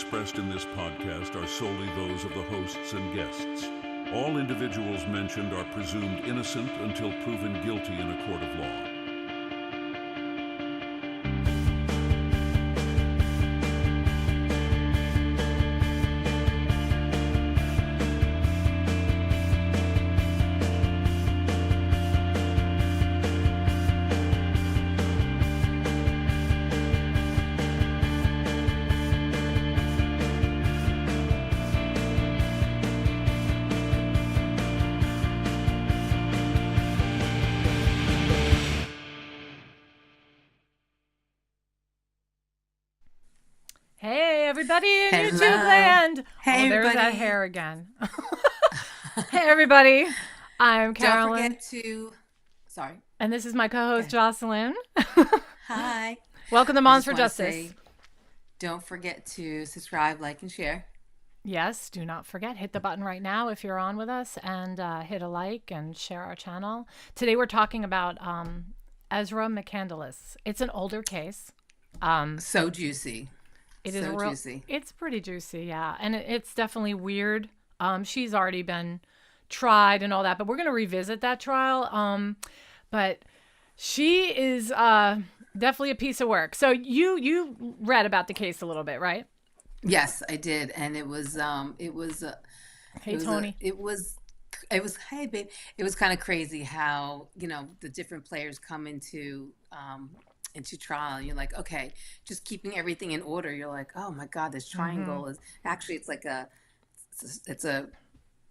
expressed in this podcast are solely those of the hosts and guests. All individuals mentioned are presumed innocent until proven guilty in a court of law. Everybody in YouTube land. Hey, there's everybody. that hair again. Hey, everybody. I'm Carolyn. Don't forget to... Sorry. And this is my co-host, Jocelyn. Hi. Welcome to Moms for Justice. Don't forget to subscribe, like, and share. Yes, do not forget. Hit the button right now if you're on with us and hit a like and share our channel. Today we're talking about Ezra McCandless. It's an older case. So juicy. It is real juicy. It's pretty juicy, yeah. And it's definitely weird. She's already been tried and all that, but we're going to revisit that trial. But she is definitely a piece of work. So you read about the case a little bit, right? Yes, I did. And it was Tony. Hey, babe. It was kind of crazy how, the different players come into trial. You're like, okay, just keeping everything in order. You're like, oh my God, this triangle is actually, it's a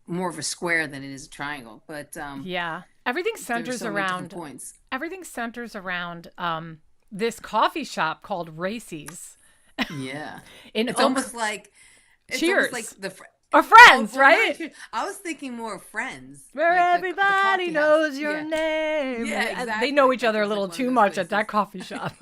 more of a square than it is a triangle. But yeah, everything centers around points. Everything centers around this coffee shop called Racy's. Yeah, it's almost like Cheers. Almost like or Friends, right? I was thinking more of Friends. Where like everybody knows your name. Yeah, exactly. They know each other a little too much at that coffee shop.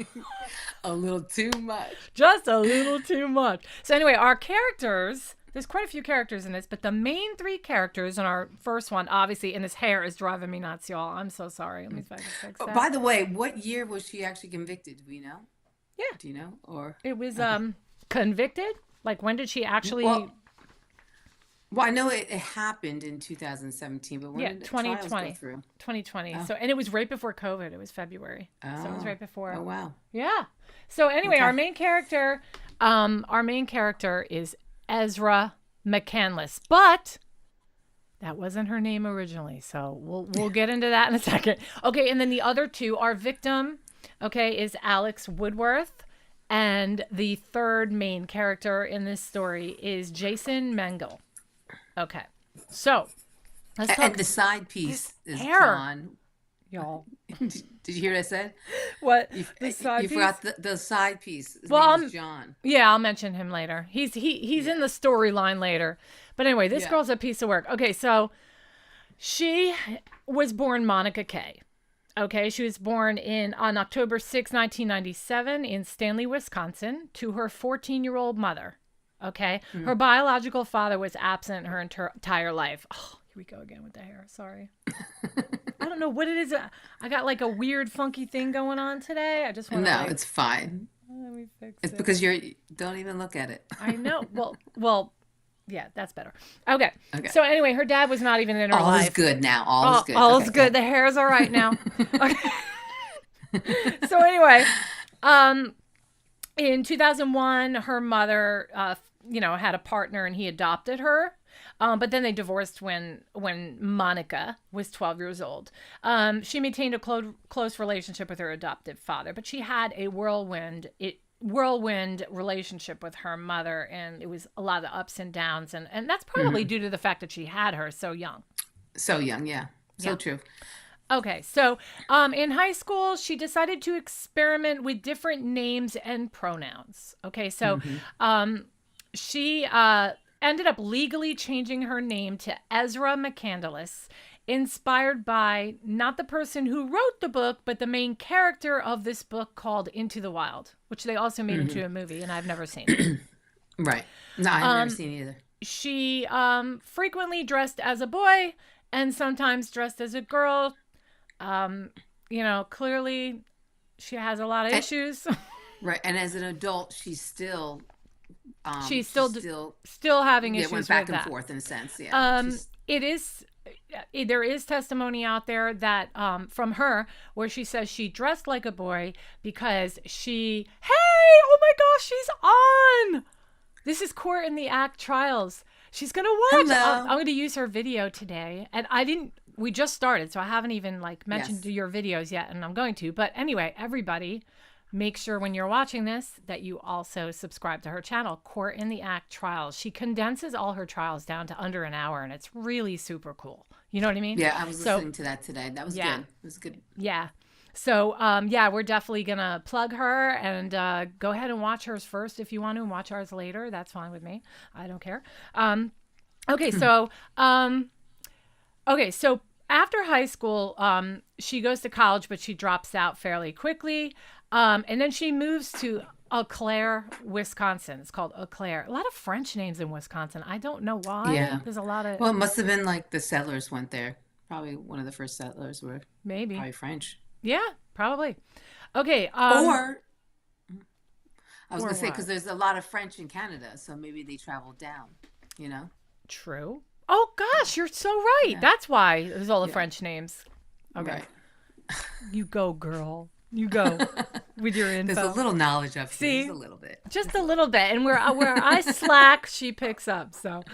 A little too much. Just a little too much. So anyway, our characters, there's quite a few characters in this, but the main three characters in our first one, obviously, and his hair is driving me nuts, y'all. I'm so sorry. Let me fix that. By the way, what year was she actually convicted? Do we know? Yeah. Do you know? Or it was convicted? Like, when did she actually... Well, I know it happened in 2017, but when did the trials go through? 2020. Oh. So, and it was right before COVID. It was February. Oh. So it was right before. Oh, wow. Yeah. So anyway, our main character is Ezra McCandless, but that wasn't her name originally. So we'll get into that in a second. Okay, and then the other two, our victim, is Alex Woodworth, and the third main character in this story is Jason Mengel. Okay, so let's talk. And the side piece is John. Y'all. Did you hear what I said? What? The side piece? You forgot the side piece. His name is John. Yeah, I'll mention him later. He's in the storyline later. But anyway, this girl's a piece of work. Okay, so she was born Monica Kay. Okay, she was born on October 6, 1997 in Stanley, Wisconsin, to her 14-year-old mother. Okay, her biological father was absent her entire life. Oh, here we go again with the hair. Sorry. I don't know what it is. I got like a weird, funky thing going on today. I just want to. No, it's fine. Let me fix it's it. Because don't even look at it. I know. Well, yeah, that's better. Okay. So anyway, her dad was not even in her life. All is good now. All is good. All is good. The hair's all right now. Okay. So anyway, in 2001, her mother, had a partner and he adopted her. But then they divorced when Monica was 12 years old. She maintained a close relationship with her adoptive father, but she had a whirlwind relationship with her mother, and it was a lot of ups and downs, and that's probably due to the fact that she had her so young. So young, yeah. So true. Okay, so in high school, she decided to experiment with different names and pronouns. Okay, so she ended up legally changing her name to Ezra McCandless, inspired by not the person who wrote the book, but the main character of this book called Into the Wild, which they also made into a movie, and I've never seen. Right. No, I've never seen either. She frequently dressed as a boy and sometimes dressed as a girl. Clearly she has a lot of issues. Right. And as an adult, she's still she's still having issues went back with and that. forth in a sense. Yeah. There is testimony out there that from her where she says she dressed like a boy because oh my gosh, she's on. This is Court in the Act Trials. She's gonna watch. I'm gonna use her video today, and we just started, so I haven't even mentioned your videos yet, and I'm going to. But anyway, everybody, make sure when you're watching this that you also subscribe to her channel, Court in the Act Trials. She condenses all her trials down to under an hour, and it's really super cool. You know what I mean? Yeah, I was listening to that today. That was good. It was good. Yeah. So, we're definitely going to plug her and go ahead and watch hers first if you want to, and watch ours later. That's fine with me. I don't care. Okay, so after high school, she goes to college, but she drops out fairly quickly. And then she moves to Eau Claire, Wisconsin. It's called Eau Claire. A lot of French names in Wisconsin. I don't know why. Yeah. There's a lot of... Well, it must have been the settlers went there. Probably one of the first settlers were probably French. Yeah, probably. Okay. Or, I was going to say, because there's a lot of French in Canada, so maybe they traveled down, True. Oh, gosh, you're so right. Yeah. That's why there's all the French names. Okay. Right. You go, girl. You go with your info. There's a little knowledge up here. See? Just a little bit. Just a little bit. And where I slack, she picks up. So,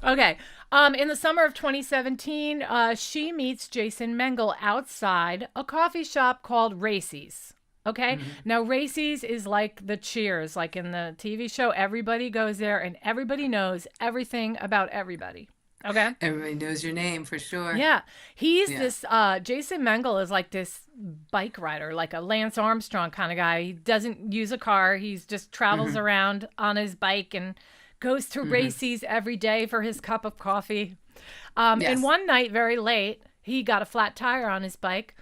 okay. In the summer of 2017, she meets Jason Mengel outside a coffee shop called Racy's. Okay. Mm-hmm. Now, Racy's is like the Cheers, like in the TV show. Everybody goes there and everybody knows everything about everybody. Okay. Everybody knows your name for sure. Yeah. He's this, Jason Mengel is like this bike rider, like a Lance Armstrong kind of guy. He doesn't use a car. He just travels around on his bike and goes to Racy's every day for his cup of coffee. And one night, very late, he got a flat tire on his bike.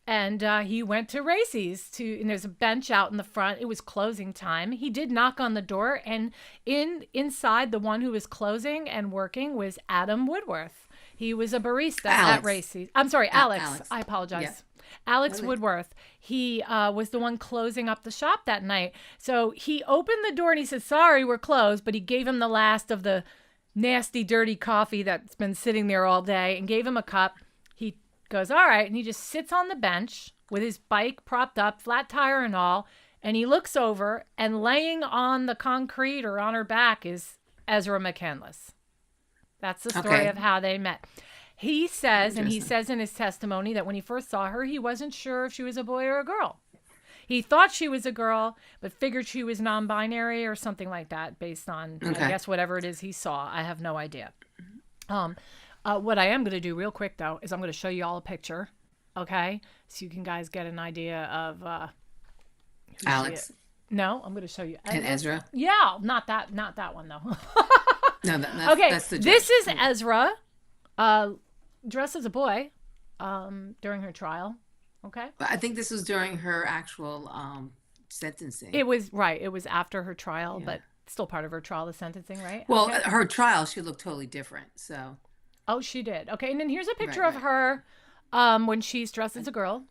And he went to Racy's and there's a bench out in the front. It was closing time. He did knock on the door, and inside the one who was closing and working was Adam Woodworth. He was a barista at Racy's. I'm sorry, Alex. I apologize. Yeah. Alex Woodworth. He was the one closing up the shop that night. So he opened the door and he said, "Sorry, we're closed," but he gave him the last of the nasty, dirty coffee that's been sitting there all day and gave him a cup. He goes, "All right," and he just sits on the bench with his bike propped up, flat tire and all, and he looks over, and laying on the concrete or on her back is Ezra McCandless. That's the story of how they met. He says, and he says in his testimony, that when he first saw her, he wasn't sure if she was a boy or a girl. He thought she was a girl, but figured she was non-binary or something like that, based on, I guess, whatever it is he saw. I have no idea. What I am going to do real quick, though, is I'm going to show you all a picture, okay? So you can guys get an idea of Alex. No, I'm going to show you. And Ezra? Yeah, not that one, though. No, that's the joke. This is Ezra, dressed as a boy, during her trial, okay? I think this was during her actual sentencing. It was, right. It was after her trial, but still part of her trial, the sentencing, right? Well, her trial, she looked totally different, so... Oh, she did. Okay, and then here's a picture of her when she's dressed as a girl.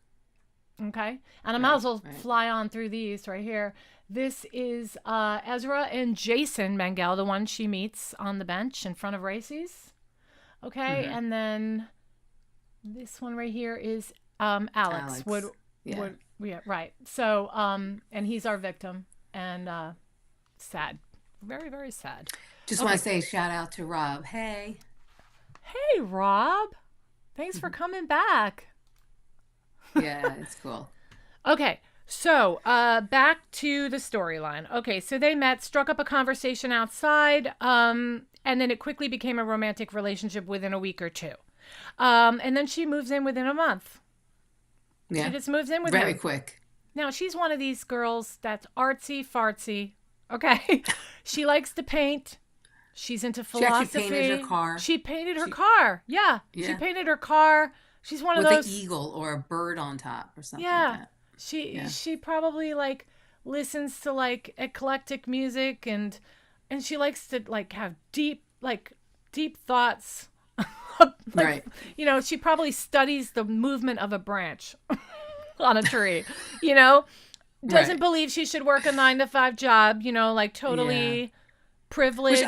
Okay, and I might as well fly on through these right here. This is Ezra and Jason Mengel, the one she meets on the bench in front of Racy's. Okay, and then this one right here is Alex. Right. So, and he's our victim, and sad, very, very sad. Just want to say shout out to Rob. Hey, Rob. Thanks for coming back. Yeah, it's cool. Okay, so back to the storyline. Okay, so they met, struck up a conversation outside, and then it quickly became a romantic relationship within a week or two. And then she moves in within a month. Yeah. She just moves in with him. Very quick. Now, she's one of these girls that's artsy-fartsy. Okay? She likes to paint. She's into philosophy. She painted her car. She painted her car. Yeah. She painted her car. She's one of those. With an eagle or a bird on top or something like that. She probably listens to eclectic music and she likes to have deep thoughts. Right. She probably studies the movement of a branch on a tree. Doesn't believe she should work a 9-to-5 job. Totally. privilege.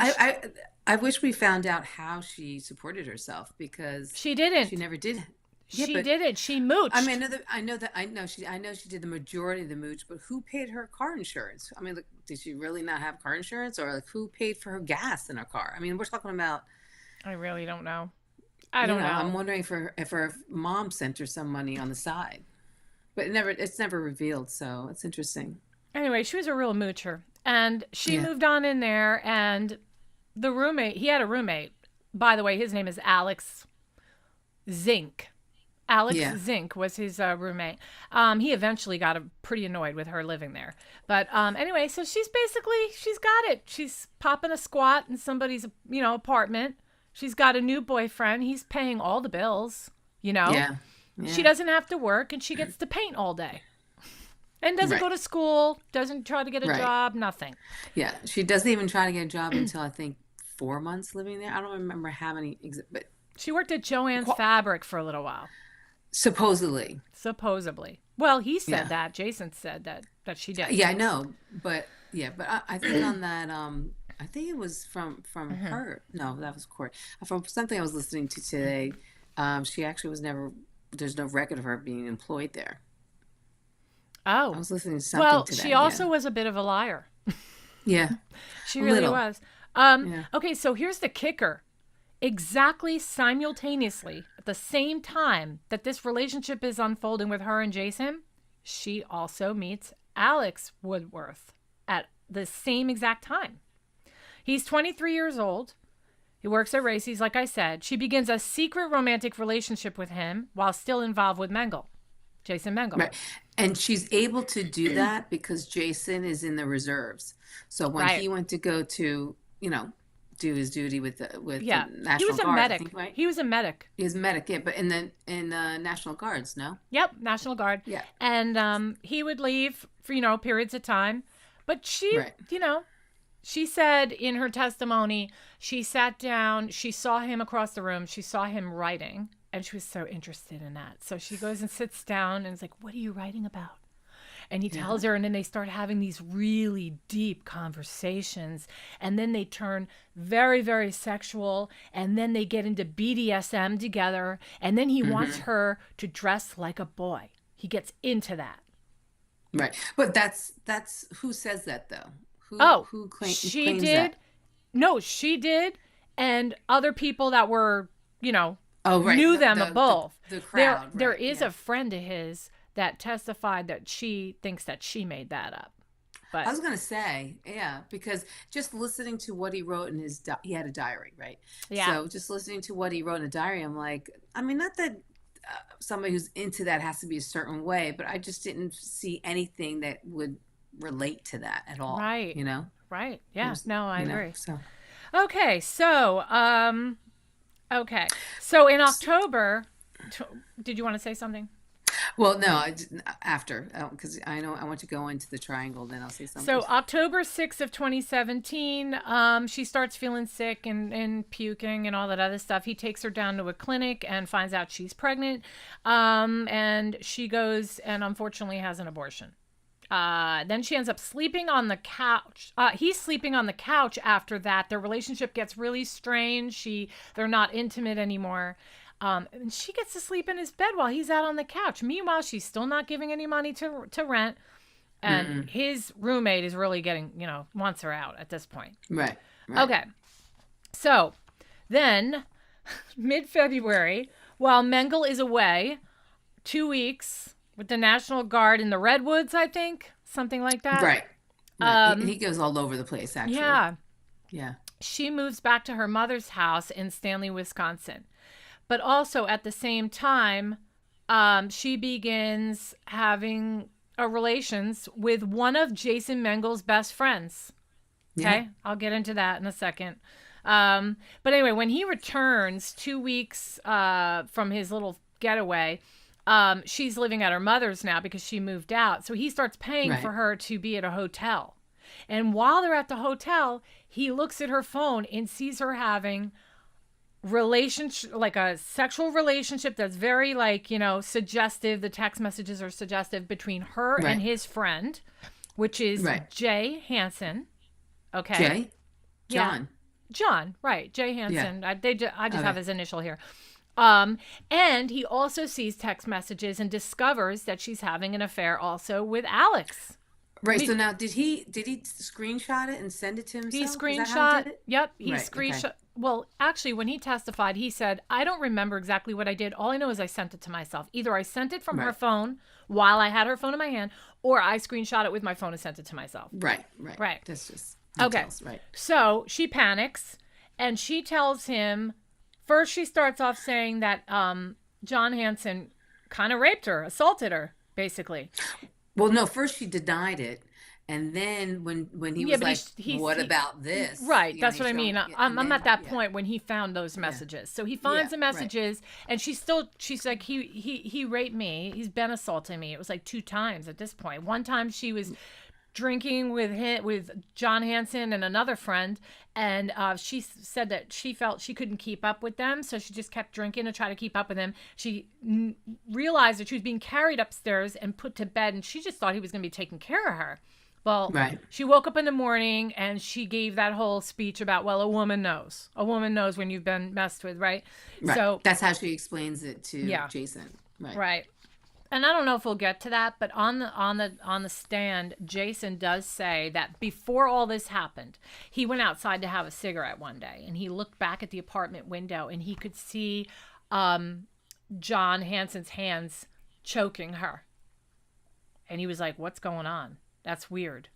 I wish we found out how she supported herself, because She didn't. she never did. She didn't. She mooched. I mean, I know she did the majority of the mooch, but who paid her car insurance? I mean, like, did she really not have car insurance, or like who paid for her gas in her car? I mean, we're talking about. I really don't know. I don't know. I'm wondering if her mom sent her some money on the side, but it's never revealed. So it's interesting. Anyway, she was a real moocher, and she moved on in there, and the roommate, he had a roommate. By the way, his name is Alex Zink. Alex Zink was his roommate. He eventually got pretty annoyed with her living there. But anyway, so she's got it. She's popping a squat in somebody's, apartment. She's got a new boyfriend. He's paying all the bills, Yeah. She doesn't have to work, and she gets to paint all day. And doesn't go to school, doesn't try to get a job, nothing. Yeah, she doesn't even try to get a job until I think 4 months living there. I don't remember how many, but she worked at Joann's Fabric for a little while. Supposedly. Well, he said that. Jason said that she did. Yeah, I know, but I think on that, I think it was from her. No, that was Court. From something I was listening to today, she actually was never. There's no record of her being employed there. Oh, I was listening to something today. She also was a bit of a liar. Yeah, she really was. Okay, so here's the kicker. Exactly simultaneously, at the same time that this relationship is unfolding with her and Jason, she also meets Alex Woodworth at the same exact time. He's 23 years old. He works at Racy's, like I said. She begins a secret romantic relationship with him while still involved with Jason Mengel. Right. And she's able to do that because Jason is in the reserves. So when he went to go to, do his duty with the National Guard. He was a medic. I think, right? He was a medic. He was a medic, yeah, but in the National Guards, no? Yep, National Guard. Yeah. And he would leave for, periods of time. But she, she said in her testimony, she sat down, she saw him across the room, she saw him writing, and she was so interested in that. So she goes and sits down and is like, "What are you writing about?" And he tells her, and then they start having these really deep conversations. And then they turn very, very sexual. And then they get into BDSM together. And then he wants her to dress like a boy. He gets into that. Right. But that's who says that, though? Who claims did. That? No, she did. And other people that were, knew them both. The crowd. There is a friend of his that testified that she thinks that she made that up. But I was going to say, because just listening to what he wrote in he had a diary, right? Yeah. So just listening to what he wrote in a diary, I'm like, I mean, not that somebody who's into that has to be a certain way, but I just didn't see anything that would relate to that at all. Right. Right. Yeah. I agree. So. Okay. So, So in October, did you want to say something? Well, no, after, because I know I want to go into the triangle, then I'll say something. So October 6th of 2017, she starts feeling sick and puking and all that other stuff. He takes her down to a clinic and finds out she's pregnant. And she goes and unfortunately has an abortion. Then she ends up sleeping on the couch. He's sleeping on the couch after that. Their relationship gets really strange. They're not intimate anymore. And she gets to sleep in his bed while he's out on the couch. Meanwhile, she's still not giving any money to rent. And his roommate is really wants her out at this point. Right. Okay. So then mid-February, while Mengel is away 2 weeks with the National Guard in the Redwoods, I think, something like that. Right. He goes all over the place, actually. Yeah. She moves back to her mother's house in Stanley, Wisconsin. But also at the same time, she begins having relations with one of Jason Mengel's best friends. Okay, yeah. I'll get into that in a second. But anyway, when he returns 2 weeks from his little getaway, she's living at her mother's now because she moved out. So he starts paying for her to be at a hotel. And while they're at the hotel, he looks at her phone and sees her having relationship, like a sexual relationship that's very suggestive. The text messages are suggestive between her and his friend, which is Jay Hansen. Okay. Jay? John. John, right. Jay Hansen. I just have his initial here. And he also sees text messages and discovers that she's having an affair also with Alex. Right. So now, did he screenshot it and send it to himself? He screenshot. Yep. He screenshot. Okay. Well, actually, when he testified, he said, "I don't remember exactly what I did. All I know is I sent it to myself. Either I sent it from her phone while I had her phone in my hand, or I screenshot it with my phone and sent it to myself." Right. That's just details. Okay. Right. So she panics and she tells him. First, she starts off saying that John Hansen kind of raped her, assaulted her, basically. Well, no, first she denied it. And then when he was like, what about this? Right. That's what I mean. I'm at that point when he found those messages. So he finds the messages and she's like, he raped me. He's been assaulting me. It was like 2 times at this point. One time she was drinking with John Hansen and another friend, and she said that she felt she couldn't keep up with them, so she just kept drinking to try to keep up with him. She realized that she was being carried upstairs and put to bed, and she just thought he was going to be taking care of her. Well, she woke up in the morning and she gave that whole speech about, well, a woman knows when you've been messed with, right? So that's how she explains it to Jason. Right. And I don't know if we'll get to that, but on the stand, Jason does say that before all this happened, he went outside to have a cigarette one day, and he looked back at the apartment window, and he could see John Hansen's hands choking her, and he was like, "What's going on? That's weird."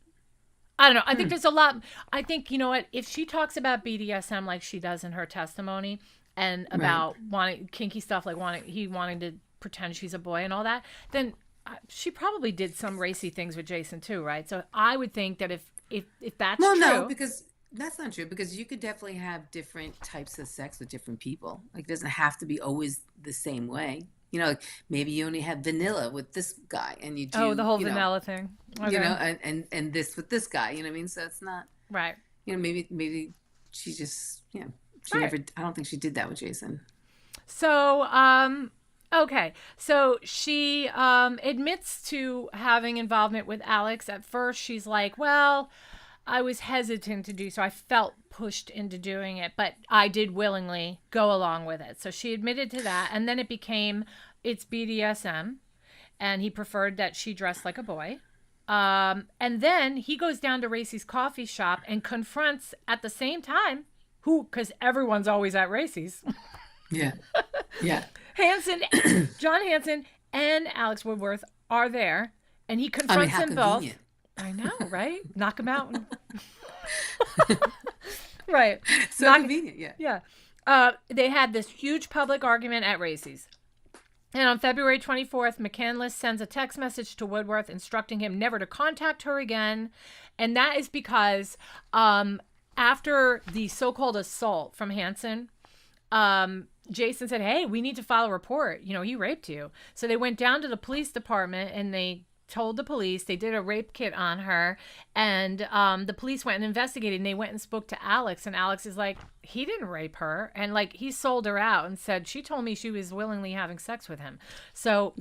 I don't know. I think there's a lot. I think, you know what? If she talks about BDSM like she does in her testimony, and about wanting kinky stuff, like wanting to pretend she's a boy and all that, then she probably did some racy things with Jason too, right? So I would think that if that's true. No, because that's not true, because you could definitely have different types of sex with different people. Like, it doesn't have to be always the same way. You know, like maybe you only have vanilla with this guy, and you do the whole vanilla thing. Okay. You know, and this with this guy. You know what I mean? So it's not right. You know, maybe she just she never. I don't think she did that with Jason. So okay, so she admits to having involvement with Alex. At first, she's like, well, I was hesitant to do so. I felt pushed into doing it, but I did willingly go along with it. So she admitted to that, and then it's BDSM, and he preferred that she dressed like a boy. And then he goes down to Racy's coffee shop and confronts at the same time, because everyone's always at Racy's. Yeah. John Hansen and Alex Woodworth are there, and he confronts them both. I know, right? Knock them out. Right. So convenient, yeah. They had this huge public argument at Racy's. And on February 24th, McCandless sends a text message to Woodworth instructing him never to contact her again. And that is because after the so-called assault from Hansen, Jason said, hey, we need to file a report. You know, he raped you. So they went down to the police department and they told the police. They did a rape kit on her. And the police went and investigated, and they went and spoke to Alex. And Alex is like, he didn't rape her. And like, he sold her out and said, she told me she was willingly having sex with him. So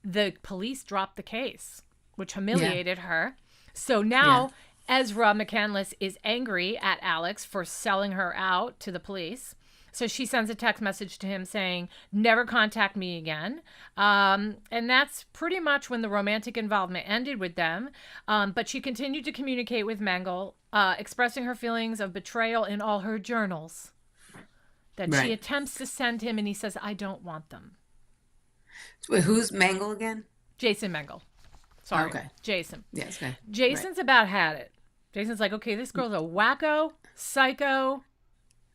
the police dropped the case, which humiliated her. So now Ezra McCandless is angry at Alex for selling her out to the police. So she sends a text message to him saying, never contact me again. And that's pretty much when the romantic involvement ended with them. But she continued to communicate with Mengel, expressing her feelings of betrayal in all her journals that she attempts to send him, and he says, I don't want them. Wait, who's Mengel again? Jason Mengel. Sorry. Okay. Jason. Yes, okay. Jason's about had it. Jason's like, okay, this girl's a wacko, psycho,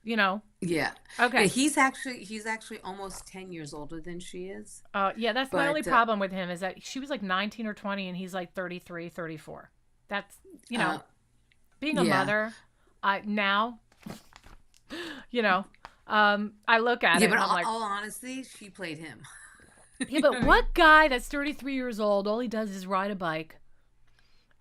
you know. Yeah. Okay. Yeah, he's actually almost 10 years older than she is. Yeah, that's my only problem with him, is that she was like 19 or 20 and he's like 33, 34. That's, you know, being a mother, I look at it but and I'm like, all honesty, she played him. Yeah, but what guy that's 33 years old, all he does is ride a bike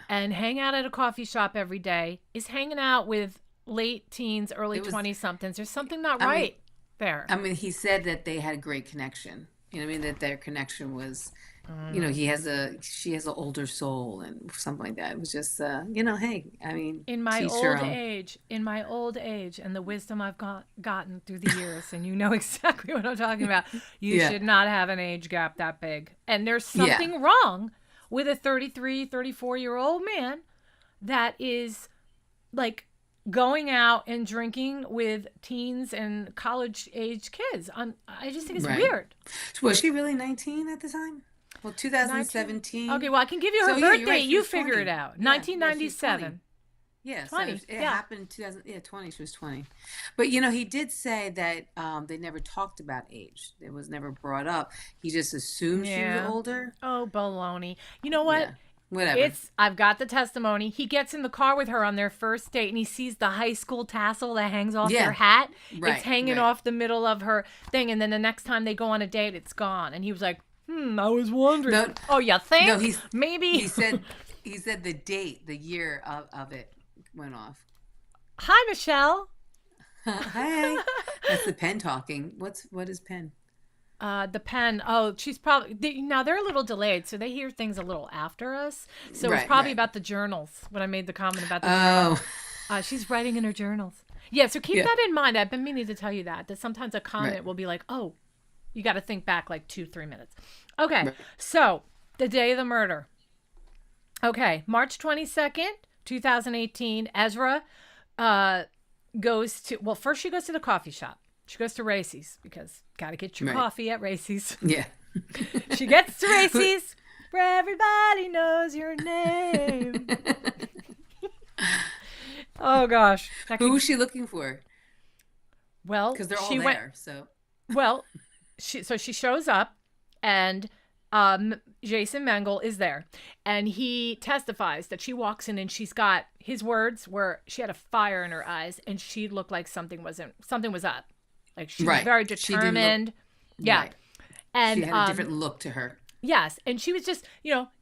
and hang out at a coffee shop every day, is hanging out with late teens, early 20-somethings. There's something not right there. I mean, he said that they had a great connection. You know what I mean? That their connection was, she has an older soul and something like that. It was just, hey, I mean, In my teach your old own. age, and the wisdom I've gotten through the years, and you know exactly what I'm talking about, you should not have an age gap that big. And there's something wrong with a 33, 34-year-old man that is like going out and drinking with teens and college age kids. I just think it's weird. Was she really 19 at the time? Well, 2017. Okay, well, I can give you her birthday. Right, you figure 20. it out. 1997. Yeah, 20. So it happened 2000. She was 20. But he did say that they never talked about age. It was never brought up. He just assumed she was older. Oh, baloney. You know what? Yeah. Whatever. I've got the testimony. He gets in the car with her on their first date, and he sees the high school tassel that hangs off her hat. It's hanging off the middle of her thing, and then the next time they go on a date, it's gone. And he was like, I was wondering. No, oh, you think? No, maybe. He said the date, the year of it went off. Hi, Michelle. Hi. That's the pen talking. What is pen? The pen. Oh, she's probably now they're a little delayed, so they hear things a little after us. So it's probably about the journals when I made the comment about the journals. She's writing in her journals. Yeah, so keep that in mind. I've been meaning to tell you that sometimes a comment will be like, oh, you got to think back like 2-3 minutes. Okay, so the day of the murder. Okay, March 22nd, 2018. Ezra goes to, well, first she goes to the coffee shop. She goes to Racy's because got to get your coffee at Racy's. Yeah. She gets to Racy's where everybody knows your name. Oh, gosh. Who was she looking for? Well, because they're all there, so. Well, she shows up, and Jason Mengel is there, and he testifies that she walks in and she's got, his words were, she had a fire in her eyes and she looked like something was up. Like she was very determined. Right. And she had a different look to her. Yes. And she was just,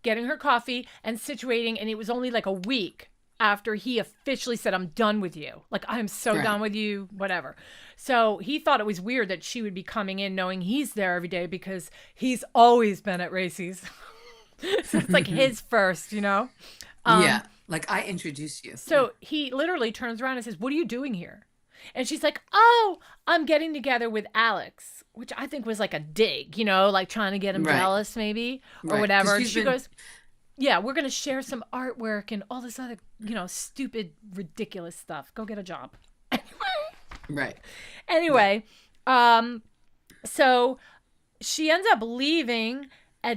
getting her coffee and situating. And it was only like a week after he officially said, I'm done with you. Like, I'm so done with you, whatever. So he thought it was weird that she would be coming in knowing he's there every day because he's always been at Racy's. So it's like his first, Yeah. Like, I introduced you. So he literally turns around and says, what are you doing here? And she's like, oh, I'm getting together with Alex, which I think was like a dig, like trying to get him jealous maybe or whatever. And she goes, yeah, we're going to share some artwork and all this other, stupid, ridiculous stuff. Go get a job. Anyway, so she ends up leaving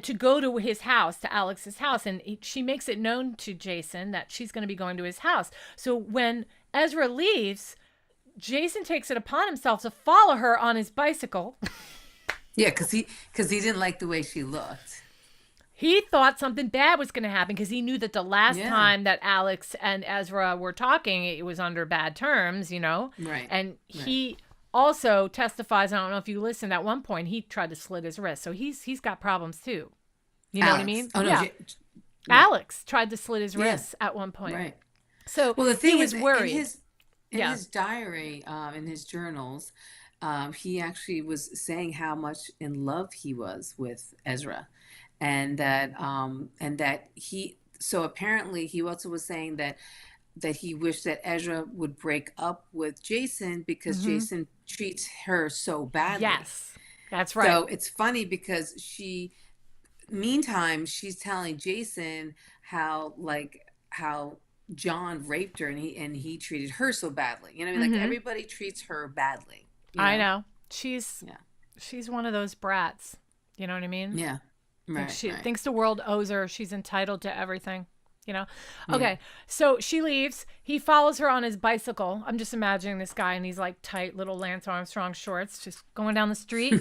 to go to his house, to Alex's house. And she makes it known to Jason that she's going to be going to his house. So when Ezra leaves, Jason takes it upon himself to follow her on his bicycle. Yeah, because he didn't like the way she looked. He thought something bad was going to happen because he knew that the last time that Alex and Ezra were talking, it was under bad terms, Right. And he also testifies, I don't know if you listened, at one point he tried to slit his wrist. So he's got problems too. You know what I mean? Oh, no. Yeah. Alex tried to slit his wrist at one point. Right. So the thing he was worried. In his diary, in his journals, he actually was saying how much in love he was with Ezra, and that so apparently he also was saying that he wished that Ezra would break up with Jason because Jason treats her so badly. Yes, that's right. So it's funny because meantime, she's telling Jason how John raped her and he treated her so badly. You know what I mean? Like everybody treats her badly. I know. She's one of those brats. You know what I mean? Yeah. Right. She thinks the world owes her. She's entitled to everything. Okay. So she leaves. He follows her on his bicycle. I'm just imagining this guy in these like tight little Lance Armstrong shorts, just going down the street.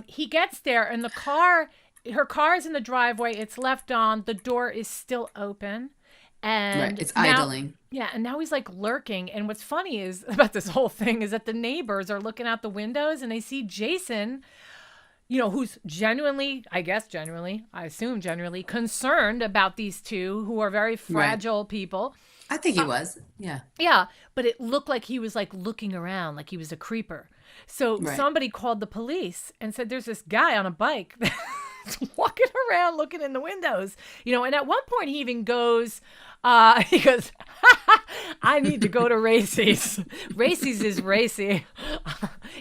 He gets there and her car is in the driveway. It's left on. The door is still open. And it's idling. Yeah, and now he's like lurking. And what's funny is about this whole thing is that the neighbors are looking out the windows and they see Jason, who's genuinely concerned about these two who are very fragile people. I think he was. Yeah. Yeah, but it looked like he was like looking around, like he was a creeper. So somebody called the police and said, there's this guy on a bike walking around looking in the windows, and at one point he even goes, he goes, I need to go to Racy's. Racy's is racy.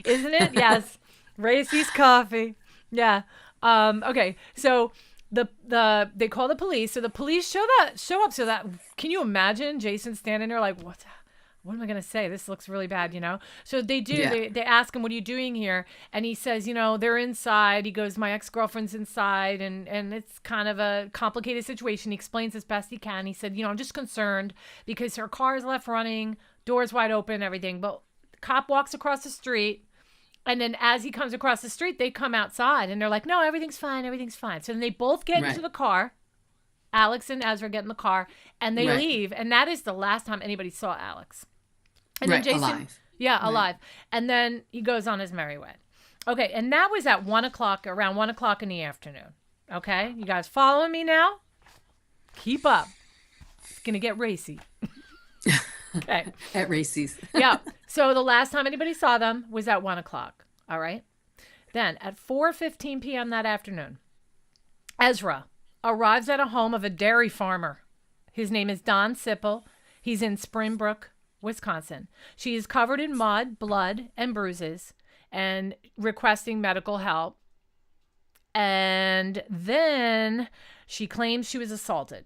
Isn't it? Yes. Racy's coffee. Yeah. Okay. So they call the police. So the police show up. So that, can you imagine Jason standing there like, what am I going to say? This looks really bad, So they do. Yeah. They ask him, what are you doing here? And he says, they're inside. He goes, my ex-girlfriend's inside. And it's kind of a complicated situation. He explains as best he can. He said, I'm just concerned because her car is left running, doors wide open, everything. But the cop walks across the street. And then as he comes across the street, they come outside. And they're like, no, everything's fine. Everything's fine. So then they both get into the car. Alex and Ezra get in the car. And they leave. And that is the last time anybody saw Alex. And then Jason, alive. Yeah, alive. And then he goes on his merry way. Okay, and that was at 1 o'clock, around 1 o'clock in the afternoon. Okay, you guys following me now? Keep up. It's going to get racy. Okay. At Racy's. Yeah. So the last time anybody saw them was at 1 o'clock. All right. Then at 4:15 p.m. that afternoon, Ezra arrives at a home of a dairy farmer. His name is Don Sipple. He's in Springbrook, Wisconsin. She is covered in mud, blood, and bruises and requesting medical help. And then she claims she was assaulted.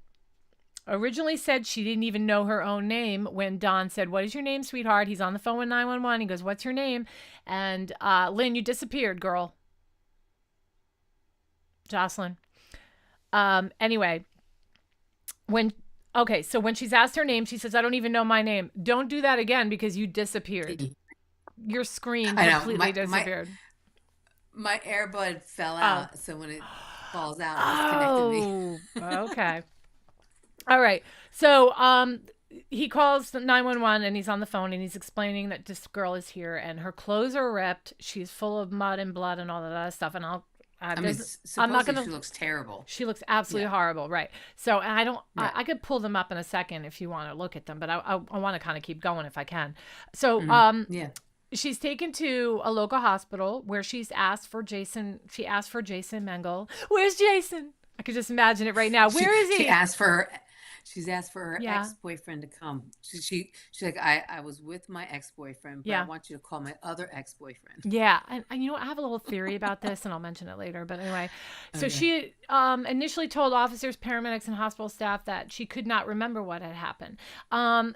Originally said she didn't even know her own name when Don said, what is your name, sweetheart? He's on the phone with 911. He goes, what's your name? And Lynn, you disappeared, girl. Jocelyn. Anyway, so when she's asked her name, she says, I don't even know my name. Don't do that again because you disappeared. Your screen completely disappeared. My earbud fell out. So when it falls out, it's connected me. Okay. All right. So he calls 911 and he's on the phone and he's explaining that this girl is here and her clothes are ripped. She's full of mud and blood and all of that stuff. And I'm not gonna. She looks terrible. She looks absolutely horrible, right? So I don't. Right. I could pull them up in a second if you want to look at them, but I want to kind of keep going if I can. So she's taken to a local hospital where she's asked for Jason. She asked for Jason Mengel. Where's Jason? I could just imagine it right now. Where is he? She's asked for her ex-boyfriend to come. She's like, I was with my ex-boyfriend, but I want you to call my other ex-boyfriend. Yeah. And I have a little theory about this and I'll mention it later. But anyway, so she initially told officers, paramedics, and hospital staff that she could not remember what had happened.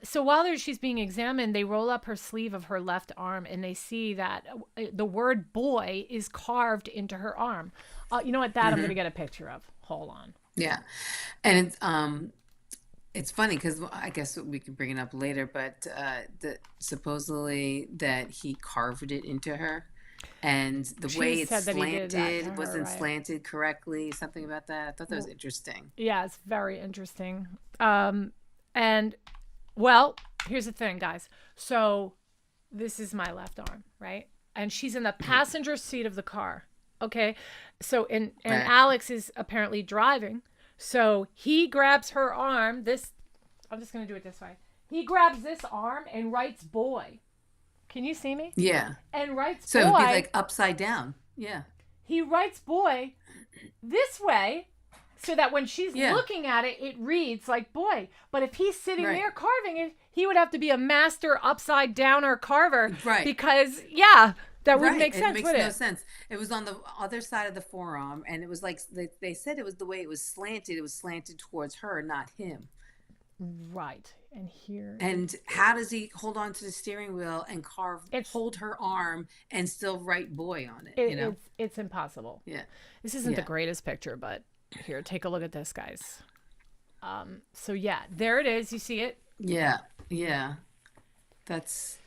So while she's being examined, they roll up her sleeve of her left arm and they see that the word boy is carved into her arm. You know what? That I'm going to get a picture of. Hold on. Yeah. And it's funny because I guess we can bring it up later, but supposedly that he carved it into her, and the way it's slanted wasn't slanted correctly. Something about that. I thought that was interesting. Yeah, it's very interesting. And well, here's the thing, guys. So this is my left arm, right? And she's in the passenger seat of the car. Okay, so and Alex is apparently driving. So he grabs her arm. I'm just going to do it this way. He grabs this arm and writes boy. Can you see me? Yeah. And writes boy. So it would be like upside down. Yeah. He writes boy this way so that when she's looking at it, it reads like boy. But if he's sitting there carving it, he would have to be a master upside downer carver. Right. Because, that wouldn't make sense, would it? It makes no sense. It was on the other side of the forearm, and it was like they said it was the way it was slanted. It was slanted towards her, not him. Right. And here. And how does he hold on to the steering wheel and hold her arm and still write boy on it? It's impossible. Yeah. This isn't the greatest picture, but here, take a look at this, guys. So there it is. You see it? Yeah. Yeah. That's.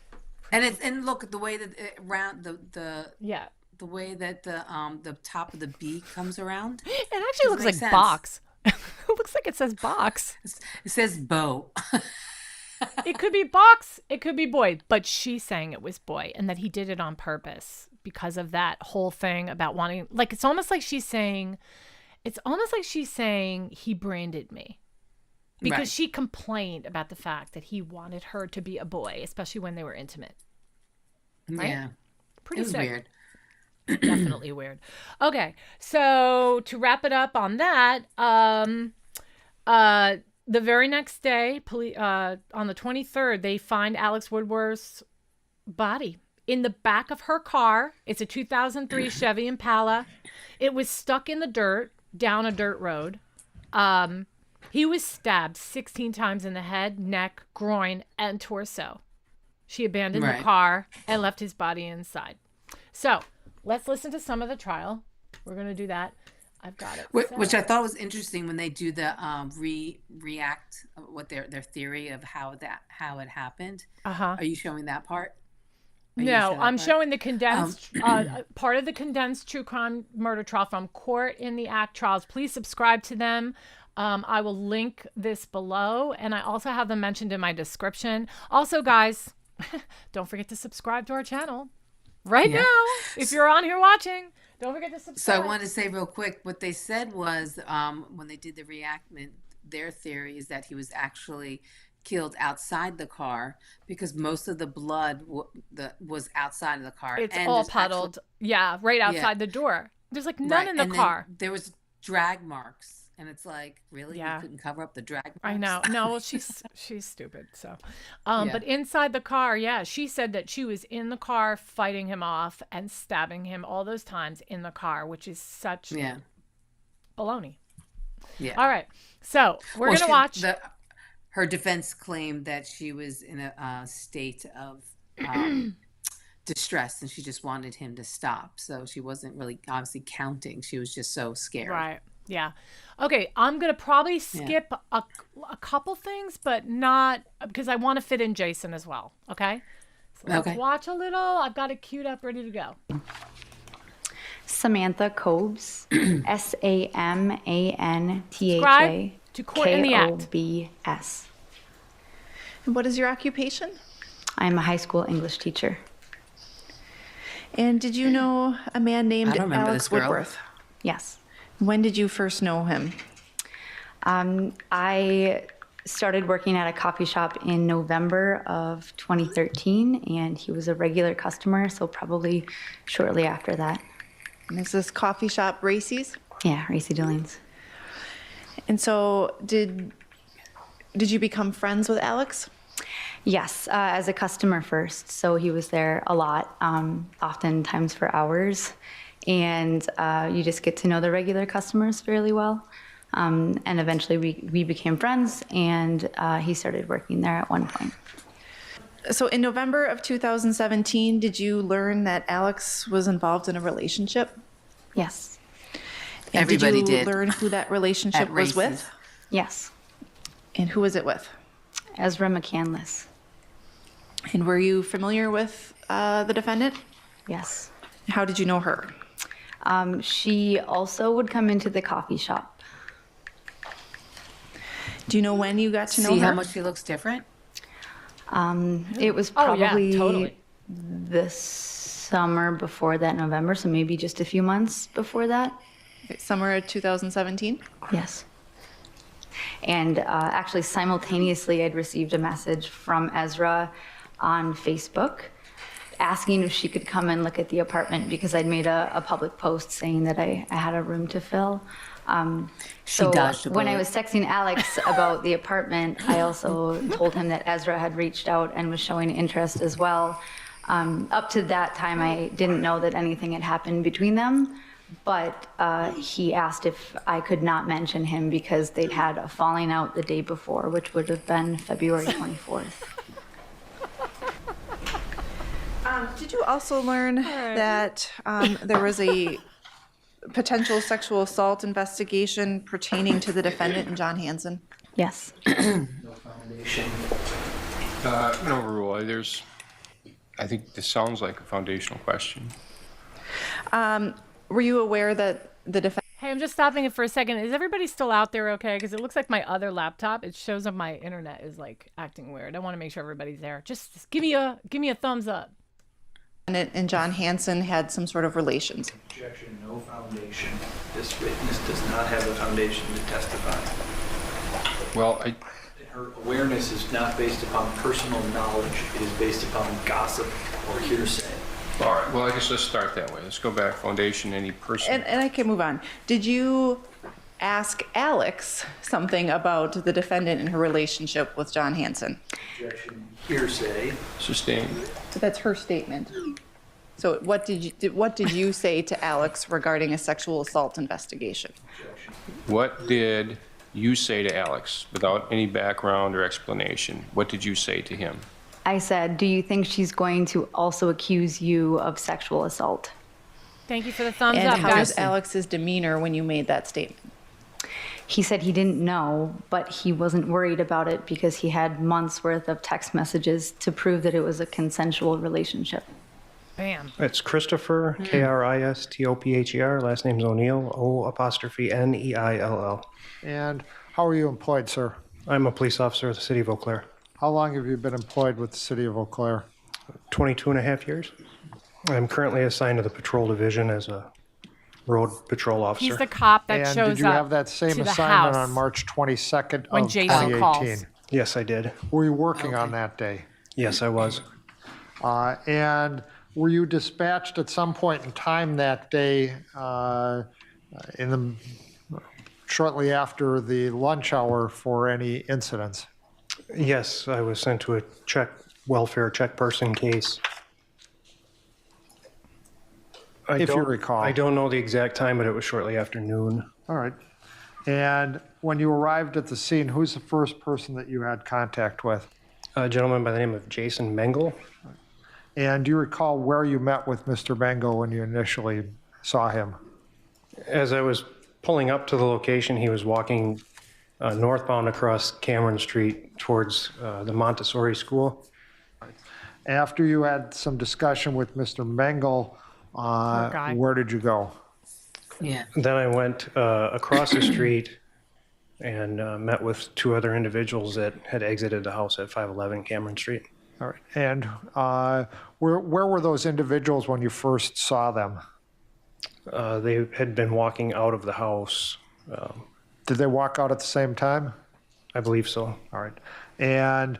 And look, the way that the way that the top of the B comes around. It actually looks like sense. Box. It looks like it says box. It says bow. It could be box. It could be boy. But she's saying it was boy and that he did it on purpose because of that whole thing about wanting. Like it's almost like she's saying he branded me. Because she complained about the fact that he wanted her to be a boy, especially when they were intimate. Right? Yeah. Pretty sick. Weird. Definitely weird. Okay, so to wrap it up on that, the very next day, on the 23rd, they find Alex Woodworth's body in the back of her car. It's a 2003 Chevy Impala. It was stuck in the dirt down a dirt road. He was stabbed 16 times in the head, neck, groin, and torso. She abandoned the car and left his body inside. So let's listen to some of the trial. We're going to do that. I've got it. Which I thought was interesting when they do the react, what their theory of how it happened. Are you showing that part? No, I'm showing the condensed part of the condensed true crime murder trial from Court in the Act trials. Please subscribe to them. I will link this below, and I also have them mentioned in my description. Also, guys, don't forget to subscribe to our channel now. If you're on here watching, don't forget to subscribe. So I want to say real quick, what they said was when they did the reenactment, their theory is that he was actually killed outside the car because most of the blood was outside of the car. It's all puddled. Right outside the door. There's like none in the car. There was drag marks. And it's like, really? You couldn't cover up the drag marks? I know. No, well, she's stupid. So, but inside the car, she said that she was in the car fighting him off and stabbing him all those times in the car, which is such baloney. Yeah. All right. So we're going to watch. Her defense claimed that she was in a state of distress and she just wanted him to stop. So she wasn't really obviously counting. She was just so scared. Right. Yeah. Okay. I'm going to probably skip a couple things, but not because I want to fit in Jason as well. Okay. So let's watch a little. I've got it queued up, ready to go. Samantha Kobes, SAMANTHA Subscribe to Court in the Act. KOBS. And what is your occupation? I'm a high school English teacher. And did you know a man named Alex Woodworth? Yes. When did you first know him? I started working at a coffee shop in November of 2013, and he was a regular customer, so probably shortly after that. And is this coffee shop Racy's? Yeah, Racy Dillings. And so did you become friends with Alex? Yes, as a customer first. So he was there a lot, oftentimes for hours. And you just get to know the regular customers fairly well. And eventually we became friends, and he started working there at one point. So in November of 2017, did you learn that Alex was involved in a relationship? Yes. And Everybody did you did. learn who that relationship was with? Yes. And who was it with? Ezra McCandless. And were you familiar with the defendant? Yes. How did you know her? She also would come into the coffee shop. Do you know when you got to know See her? how much she looks different? It was probably totally. the summer before that, November, so maybe just a few months before that. Summer of 2017? Yes. And actually, simultaneously, I'd received a message from Ezra on Facebook asking if she could come and look at the apartment because I'd made a public post saying that I had a room to fill. So when I was texting Alex about the apartment, I also told him that Ezra had reached out and was showing interest as well. Up to that time, I didn't know that anything had happened between them, but he asked if I could not mention him because they'd had a falling out the day before, which would have been February 24th. Did you also learn that there was a potential sexual assault investigation pertaining to the defendant and John Hansen? Yes. No foundation. No, Roy, I think this sounds like a foundational question. Were you aware that the defendant? Hey, I'm just stopping it for a second. Is everybody still out there okay? Because it looks like my other laptop, it shows up my internet is like acting weird. I want to make sure everybody's there. Just give me a thumbs up. And John Hansen had some sort of relations. Objection, no foundation. This witness does not have a foundation to testify. Well, Her awareness is not based upon personal knowledge. It is based upon gossip or hearsay. All right, well, I guess let's start that way. Let's go back. Foundation, any person. And I can move on. Did you ask Alex something about the defendant and her relationship with John Hanson? Objection, hearsay. Sustained. So that's her statement. So what did you say to Alex regarding a sexual assault investigation? Objection. What did you say to Alex without any background or explanation? What did you say to him? I said, do you think she's going to also accuse you of sexual assault? Thank you for the thumbs And up, how guys. was Alex's demeanor when you made that statement? He said he didn't know, but he wasn't worried about it because he had months worth of text messages to prove that it was a consensual relationship. Bam. It's Christopher, Kristopher. Last name's O'Neill, O''Neil. And how are you employed, sir? I'm a police officer of the city of Eau Claire. How long have you been employed with the city of Eau Claire? 22 and a half years. I'm currently assigned to the patrol division as a road patrol officer. He's the cop that And shows did you up have that same to the assignment house on March 22nd when of Jason 2018? calls. Yes, I did. Were you working on that day? Yes, I was. And were you dispatched at some point in time that day shortly after the lunch hour for any incidents? Yes, I was sent to a welfare check person case. If you recall. I don't know the exact time, but it was shortly after noon. All right. And when you arrived at the scene, who's the first person that you had contact with? A gentleman by the name of Jason Mengel. And do you recall where you met with Mr. Bengo when you initially saw him? As I was pulling up to the location, he was walking northbound across Cameron Street towards the Montessori school. After you had some discussion with Mr. Mengel, guy. where did you go? Yeah. Then I went across the street and met with two other individuals that had exited the house at 511 Cameron Street. All right. And where were those individuals when you first saw them? They had been walking out of the house. Did they walk out at the same time? I believe so. All right. And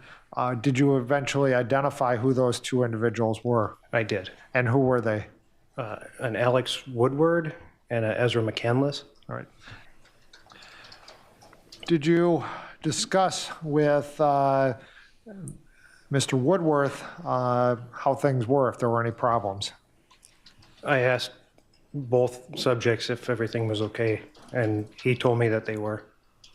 did you eventually identify who those two individuals were? I did. And who were they? An Alex Woodward and an Ezra McCandless. All right. Did you discuss with Mr. Woodworth how things were, if there were any problems? I asked both subjects if everything was okay, and he told me that they were.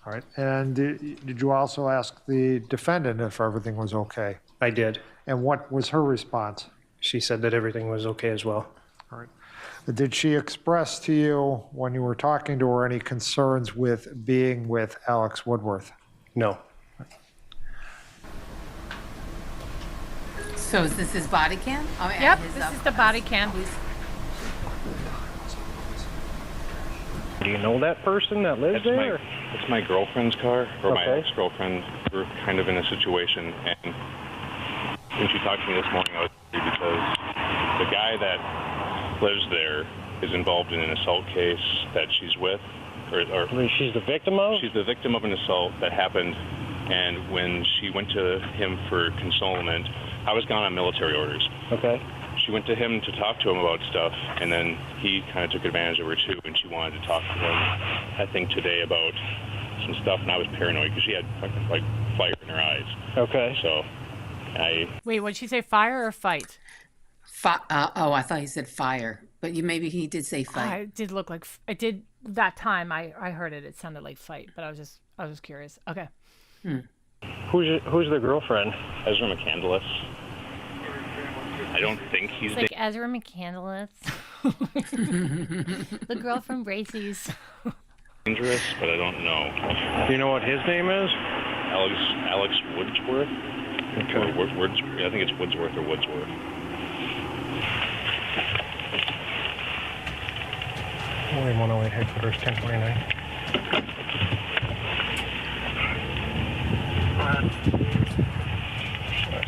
All right. And did you also ask the defendant if everything was okay? I did. And what was her response? She said that everything was okay as well. All right. Did she express to you, when you were talking to her, any concerns with being with Alex Woodworth? No. So is this his body cam? Oh, yeah, Yep, his, this is the body cam. Do you know that person that lives there? It's my girlfriend's car, or my Okay. ex-girlfriend. We're kind of in a situation, and when she talked to me this morning, I was worried because the guy that lives there is involved in an assault case that she's with, or I mean, she's the victim of? she's the victim of an assault that happened, and when she went to him for consolement, I was gone on military orders. Okay. She went to him to talk to him about stuff, and then he kind of took advantage of her too, and she wanted to talk to him, I think, today about some stuff, and I was paranoid because she had like fire in her eyes. Okay. So Wait, what'd she say, fire or fight? I thought he said fire, but maybe he did say fight. It did look like, it did, that time I heard it, it sounded like fight, but I was just curious. Okay. Who's the girlfriend? Ezra McCandless. I don't think he's It's like Ezra McCandless. The girl from Bracey's. dangerous, but I don't know. Do you know what his name is? Alex Woodsworth? Okay. Or I think it's Woodsworth or Woodsworth. William 108 headquarters, 1029.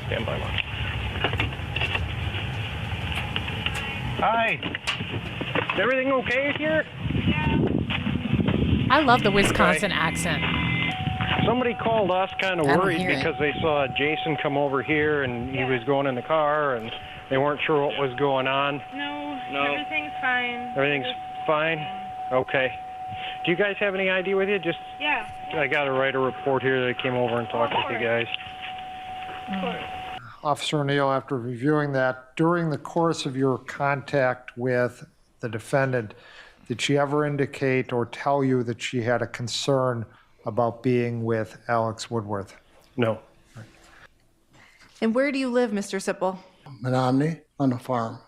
Stand by, Mark. Hi. Is everything okay here? I love the Wisconsin accent. Somebody called us kind of I don't worried hear it. because they saw Jason come over here and he was going in the car and they weren't sure what was going on. No, everything's fine. Everything's fine? Okay. Do you guys have any ID with you? Just Yeah. I got to write a report here that I came over and talked with you guys. Officer O'Neill, after reviewing that, during the course of your contact with the defendant, did she ever indicate or tell you that she had a concern about being with Alex Woodworth? No. And where do you live, Mr. Sipple? Menominee on a farm.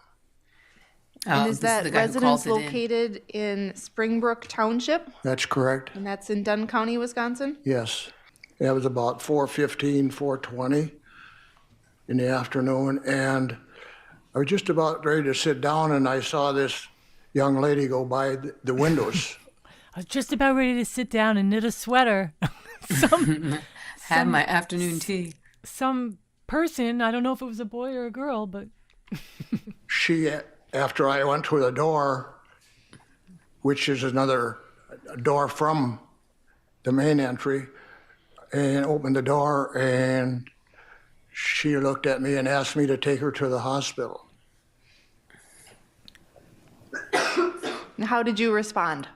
And is this that the guy who residence calls it in. located in Springbrook Township? That's correct. And that's in Dunn County, Wisconsin? Yes. It was about 4:15, 4:20 in the afternoon, and I was just about ready to sit down, and I saw this young lady go by the windows. I was just about ready to sit down and knit a sweater. Have my afternoon tea. Some person, I don't know if it was a boy or a girl, but She, after I went to the door, which is another door from the main entry, and opened the door, and she looked at me and asked me to take her to the hospital. And how did you respond?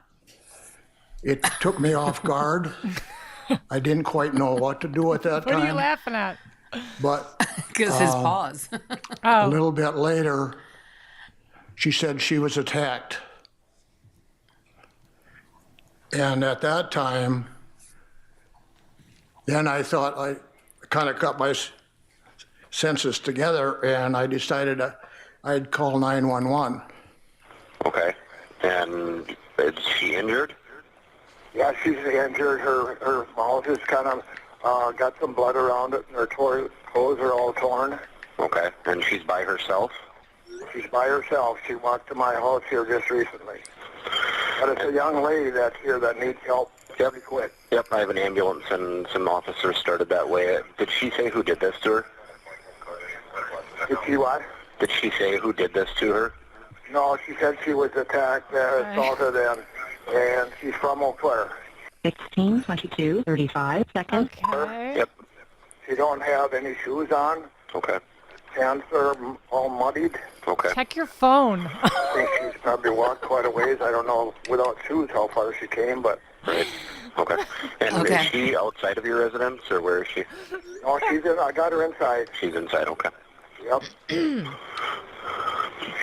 It took me off guard. I didn't quite know what to do at that what time. are you laughing at? But Because his pause. a little bit later, she said she was attacked. And at that time, then I thought I kind of got my senses together, and I decided I'd call 911. Okay. And is she injured? Yeah, she's injured. Her mouth is kind of got some blood around it, and her clothes are all torn. Okay. And she's by herself? She's by herself. She walked to my house here just recently. But it's a young lady that's here that needs help pretty quick. Yep, I have an ambulance and some officers started that way. Did she say who did this to her? Did she what? Did she say who did this to her? No, she said she was attacked, assaulted, and she's from Eau Claire. 16, 22, 35 seconds. Okay. Yep. She don't have any shoes on. Okay. Hands are all muddied. Okay. Check your phone. I think she's probably walked quite a ways. I don't know without shoes how far she came, but... Right. Okay. And Okay. is she outside of your residence, or where is she? No, she's in. I got her inside. She's inside, okay. Yep.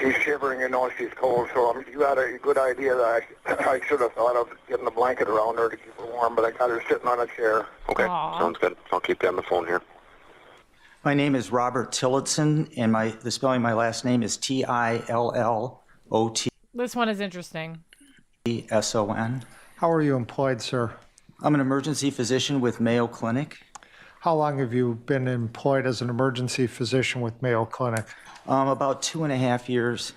She's shivering, she's cold, so you had a good idea that I should have thought of getting a blanket around her to keep her warm, but I got her sitting on a chair. Okay, Aww. sounds good. I'll keep you on the phone here. My name is Robert Tillotson, and the spelling of my last name is Tillotson. This one is interesting. How are you employed, sir? I'm an emergency physician with Mayo Clinic. How long have you been employed as an emergency physician with Mayo Clinic? About 2.5 years.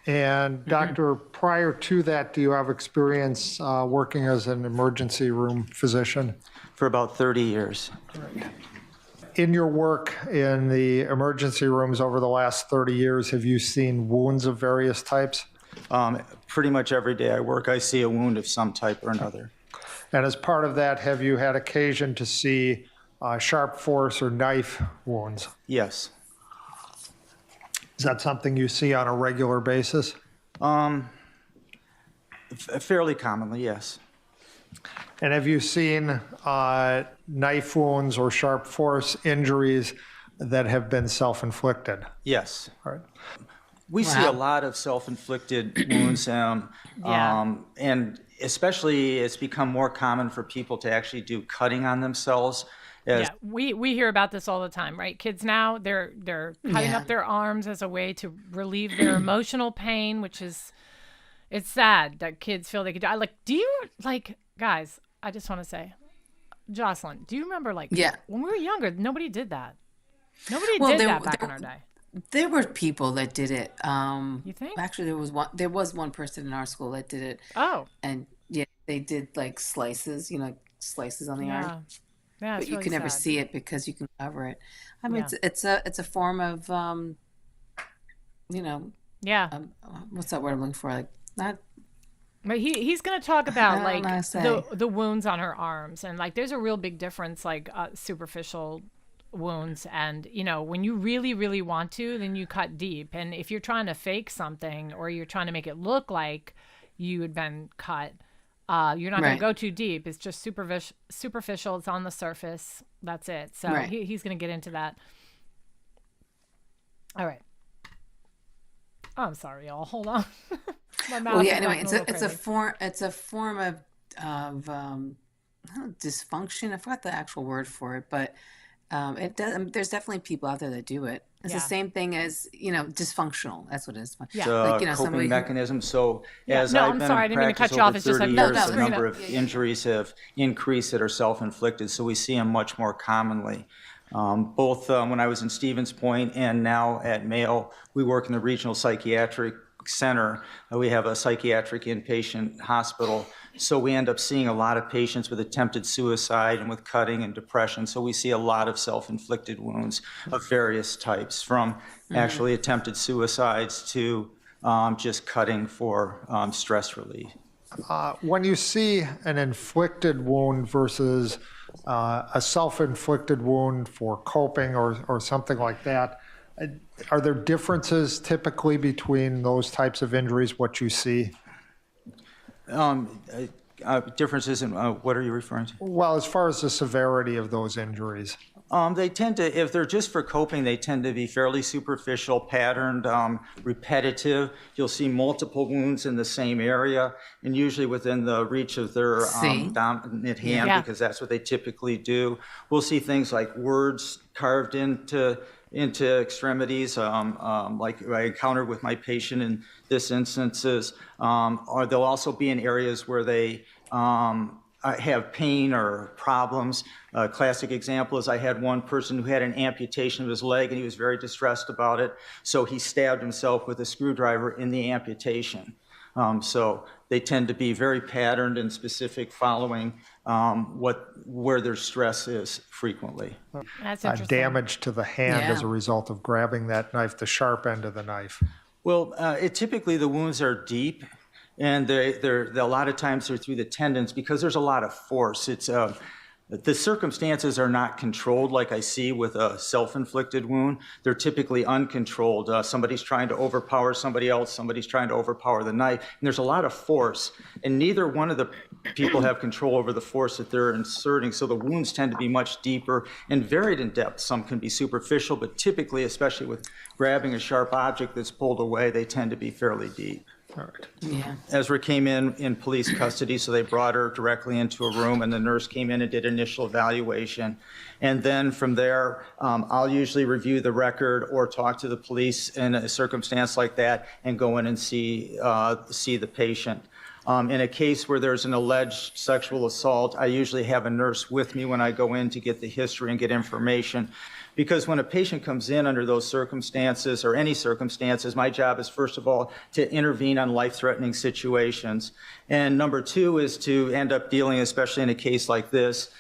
And doctor, prior to that, do you have experience working as an emergency room physician? For about 30 years. In your work in the emergency rooms over the last 30 years, have you seen wounds of various types? Pretty much every day I work, I see a wound of some type or another. And as part of that, have you had occasion to see sharp force or knife wounds? Yes. Is that something you see on a regular basis? Fairly commonly, yes. And have you seen knife wounds or sharp force injuries that have been self-inflicted? Yes. All right. We see a lot of self-inflicted wounds, and especially it's become more common for people to actually do cutting on themselves. Yeah, we hear about this all the time, right? Kids now, they're cutting up their arms as a way to relieve their emotional pain, which is, it's sad that kids feel they could die. Guys, I just want to say, Jocelyn, do you remember when we were younger, nobody did that. Nobody did that back in our day. There were people that did it. You think? Actually, there was one person in our school that did it. Oh. And they did like slices, slices on the arm. Yeah, but you really can never sad. see it because you can cover it. I mean, it's a form of, yeah. What's that word I'm looking for? Like not But he's going to talk about I don't know like what to the wounds on her arms, and like there's a real big difference, like superficial wounds, and you know, when you really want to, then you cut deep. And if you're trying to fake something or you're trying to make it look like you had been cut, you're not going to go too deep. It's just superficial. It's on the surface. That's it. So he's going to get into that. All right. Oh, I'm sorry, y'all. Hold on. My mouth is anyway, acting it's a a little crazy. it's a form of dysfunction. I forgot the actual word for it, but it does. I mean, there's definitely people out there that do it. It's the same thing as, you know, dysfunctional. That's what it is. It's Like, you a know, coping mechanism. So Yeah. as No, I've I'm been sorry, I in didn't mean to cut practice you off. over It's just 30 like, years, the screw it number up. of injuries have increased that are self-inflicted. So we see them much more commonly. Both when I was in Stevens Point and now at Mayo, we work in the regional psychiatric center. We have a psychiatric inpatient hospital. So we end up seeing a lot of patients with attempted suicide and with cutting and depression. So we see a lot of self-inflicted wounds of various types, from actually attempted suicides to just cutting for stress relief. When you see an inflicted wound versus a self-inflicted wound for coping or something like that, are there differences typically between those types of injuries, what you see? Differences in what are you referring to? Well, as far as the severity of those injuries. They tend to, if they're just for coping, they tend to be fairly superficial, patterned, repetitive. You'll see multiple wounds in the same area, and usually within the reach of their dominant hand, because that's what they typically do. We'll see things like words carved into extremities, like I encountered with my patient in this instances, or they'll also be in areas where they have pain or problems. A classic example is I had one person who had an amputation of his leg, and he was very distressed about it, so he stabbed himself with a screwdriver in the amputation. So they tend to be very patterned and specific, following where their stress is frequently. That's interesting. Damage to the hand as a result of grabbing that knife, the sharp end of the knife. Well, typically the wounds are deep, and they're a lot of times they're through the tendons because there's a lot of force. It's the circumstances are not controlled like I see with a self-inflicted wound. They're typically uncontrolled. Somebody's trying to overpower somebody else, somebody's trying to overpower the knife, and there's a lot of force, and neither one of the people have control over the force that they're inserting, so the wounds tend to be much deeper and varied in depth. Some can be superficial, but typically, especially with grabbing a sharp object that's pulled away, they tend to be fairly deep. All right. Yeah. Ezra came in police custody, so they brought her directly into a room, and the nurse came in and did initial evaluation. And then from there, I'll usually review the record or talk to the police in a circumstance like that and go in and see the patient. In a case where there's an alleged sexual assault, I usually have a nurse with me when I go in to get the history and get information. Because when a patient comes in under those circumstances or any circumstances, my job is, first of all, to intervene on life-threatening situations. And number two is to end up dealing, especially in a case like this,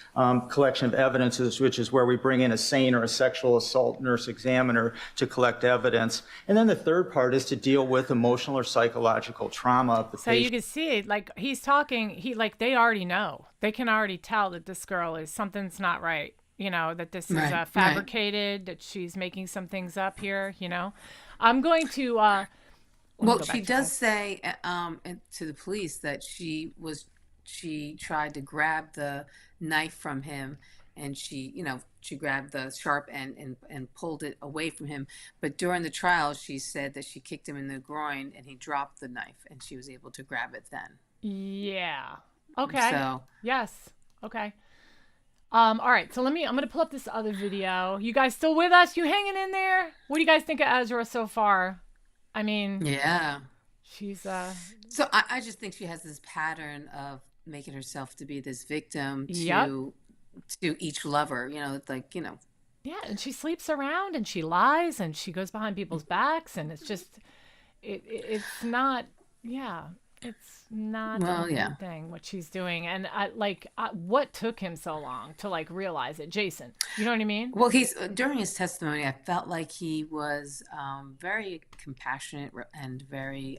collection of evidences, which is where we bring in a SANE or a sexual assault nurse examiner to collect evidence. And then the third part is to deal with emotional or psychological trauma of the patient. So you can see, like, he's talking, they already know. They can already tell that this girl something's not right. You know, that this is fabricated, that she's making some things up here, you know. I'm going to... well, she does say to the police that she tried to grab the knife from him, and she grabbed the sharp end and pulled it away from him. But during the trial, she said that she kicked him in the groin and he dropped the knife, and she was able to grab it then. Yeah. Okay. So... Yes. Okay. All right, so I'm going to pull up this other video. You guys still with us? You hanging in there? What do you guys think of Ezra so far? I mean... Yeah. She's... So I just think she has this pattern of making herself to be this victim to each lover, you know, like, you know. Yeah, and she sleeps around and she lies and she goes behind people's backs, and it's just... It's not... Yeah. It's not a good thing what she's doing, and what took him so long to realize it, Jason? You know what I mean? Well, during his testimony, I felt like he was very compassionate and very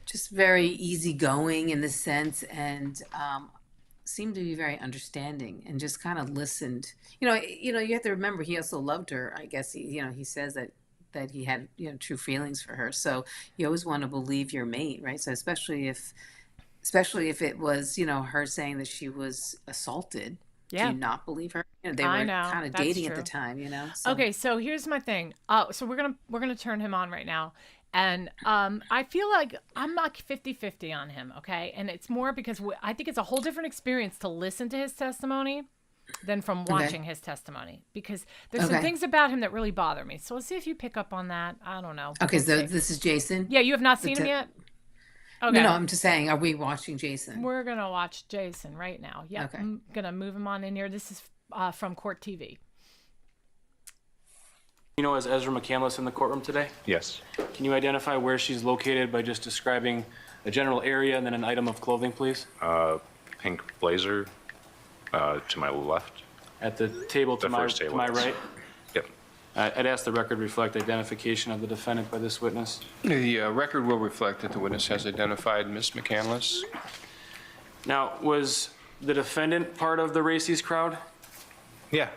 just very easygoing in this sense, and seemed to be very understanding and just kind of listened. You have to remember he also loved her. I guess he says that he had true feelings for her. So you always want to believe your mate, right? So especially if it was her saying that she was assaulted. Yeah. Do you not believe her? They were kind of dating at the time, So. Okay, so here's my thing. So we're gonna turn him on right now, and I feel like I'm like 50-50 on him. Okay, and it's more because I think it's a whole different experience to listen to his testimony than from watching his testimony, because there's some things about him that really bother me. So let's see if you pick up on that. I don't know. Okay, so this is Jason. Yeah, you have not seen him yet. Okay. No, I'm just saying, are we watching Jason? We're going to watch Jason right now. Yeah, okay. I'm going to move him on in here. This is from Court TV. Is Ezra McCandless in the courtroom today? Yes. Can you identify where she's located by just describing a general area and then an item of clothing, please? Pink blazer to my left. At the table to my right? Yep. I'd ask the record reflect identification of the defendant by this witness. The record will reflect that the witness has identified Ms. McCandless. Now, was the defendant part of the Racy's crowd? Yeah,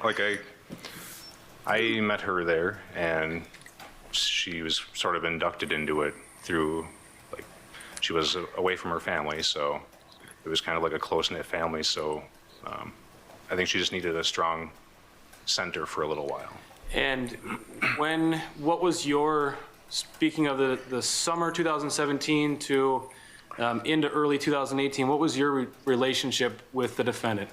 I met her there, and she was sort of inducted into it through, she was away from her family, so it was kind of like a close-knit family, so I think she just needed a strong center for a little while. And what was speaking of the summer 2017 to into early 2018, what was your relationship with the defendant?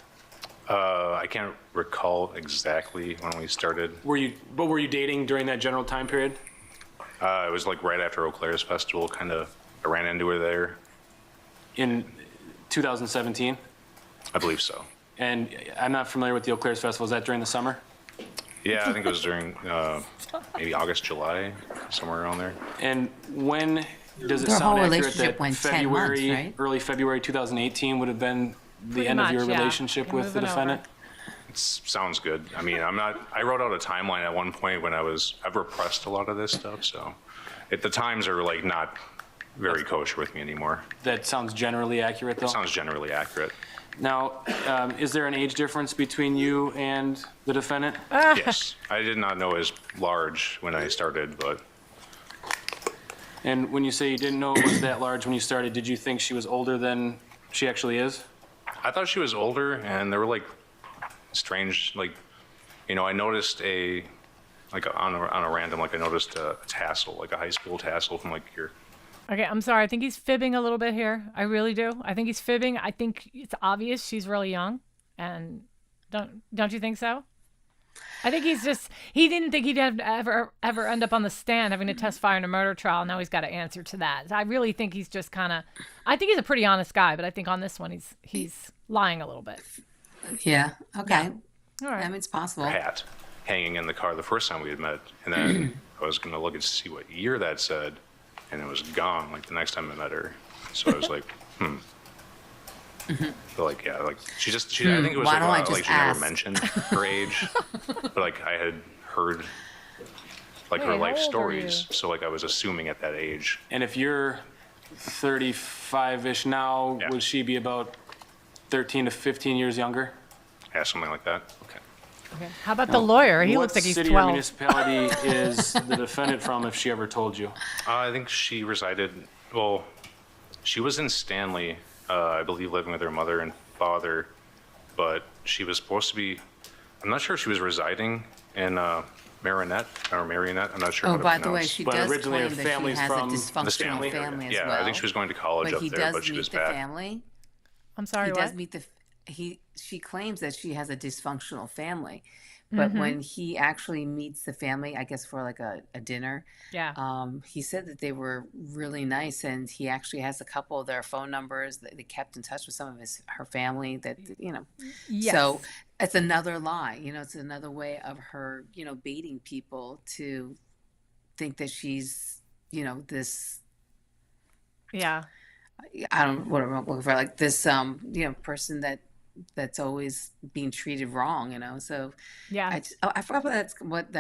I can't recall exactly when we started. Were you dating during that general time period? It was right after Eau Claire's festival, I ran into her there. In 2017? I believe so. And I'm not familiar with the Eau Claire's festival. Was that during the summer? Yeah, I think it was during maybe August, July, somewhere around there. And when does it Their sound whole accurate that went 10 months, right? early February 2018 would have been the end of your relationship with the defendant? It sounds good. I mean, I wrote out a timeline at one point when I've repressed a lot of this stuff, so the times are not very kosher with me anymore. That sounds generally accurate, though? It sounds generally accurate. Now, is there an age difference between you and the defendant? Yes. I did not know as large when I started, but... And when you say you didn't know it was that large when you started, did you think she was older than she actually is? I thought she was older, and there were strange, I noticed on a random, I noticed a tassel, a high school tassel from here. Okay, I'm sorry. I think he's fibbing a little bit here. I really do. I think he's fibbing. I think it's obvious she's really young, and don't you think so? I think he didn't think he'd ever end up on the stand having to testify in a murder trial. Now he's got to answer to that. I really think he's just I think he's a pretty honest guy, but I think on this one he's lying a little bit. Yeah. Okay. All right. I mean, it's possible. Hat hanging in the car the first time we had met, and then I was going to look and see what year that said, and it was gone the next time I met her. So I was like, But she I think it was she never mentioned her age, but I had heard her life stories, so I was assuming at that age. And if you're 35-ish now, would she be about 13 to 15 years younger? Yeah, something like that. Okay. How about the lawyer? He looks like he's 12. What city or municipality is the defendant from, if she ever told you? I think she resided, she was in Stanley, I believe, living with her mother and father, but she was supposed to be, I'm not sure if she was residing in Marionette. I'm not sure how to pronounce. By the way, she does originally claim her that she family's has a from dysfunctional family as well. Yeah, I think she was going to college up there, but she was back. Family. I'm sorry, what? He does meet she claims that she has a dysfunctional family, but when he actually meets the family, I guess for a dinner, he said that they were really nice, and he actually has a couple of their phone numbers. They kept in touch with some of her family. Yes. So it's another lie. It's another way of her, baiting people to think that she's, this. Yeah. I don't know what I'm looking for, this, person that's always being treated wrong, So yeah, I forgot what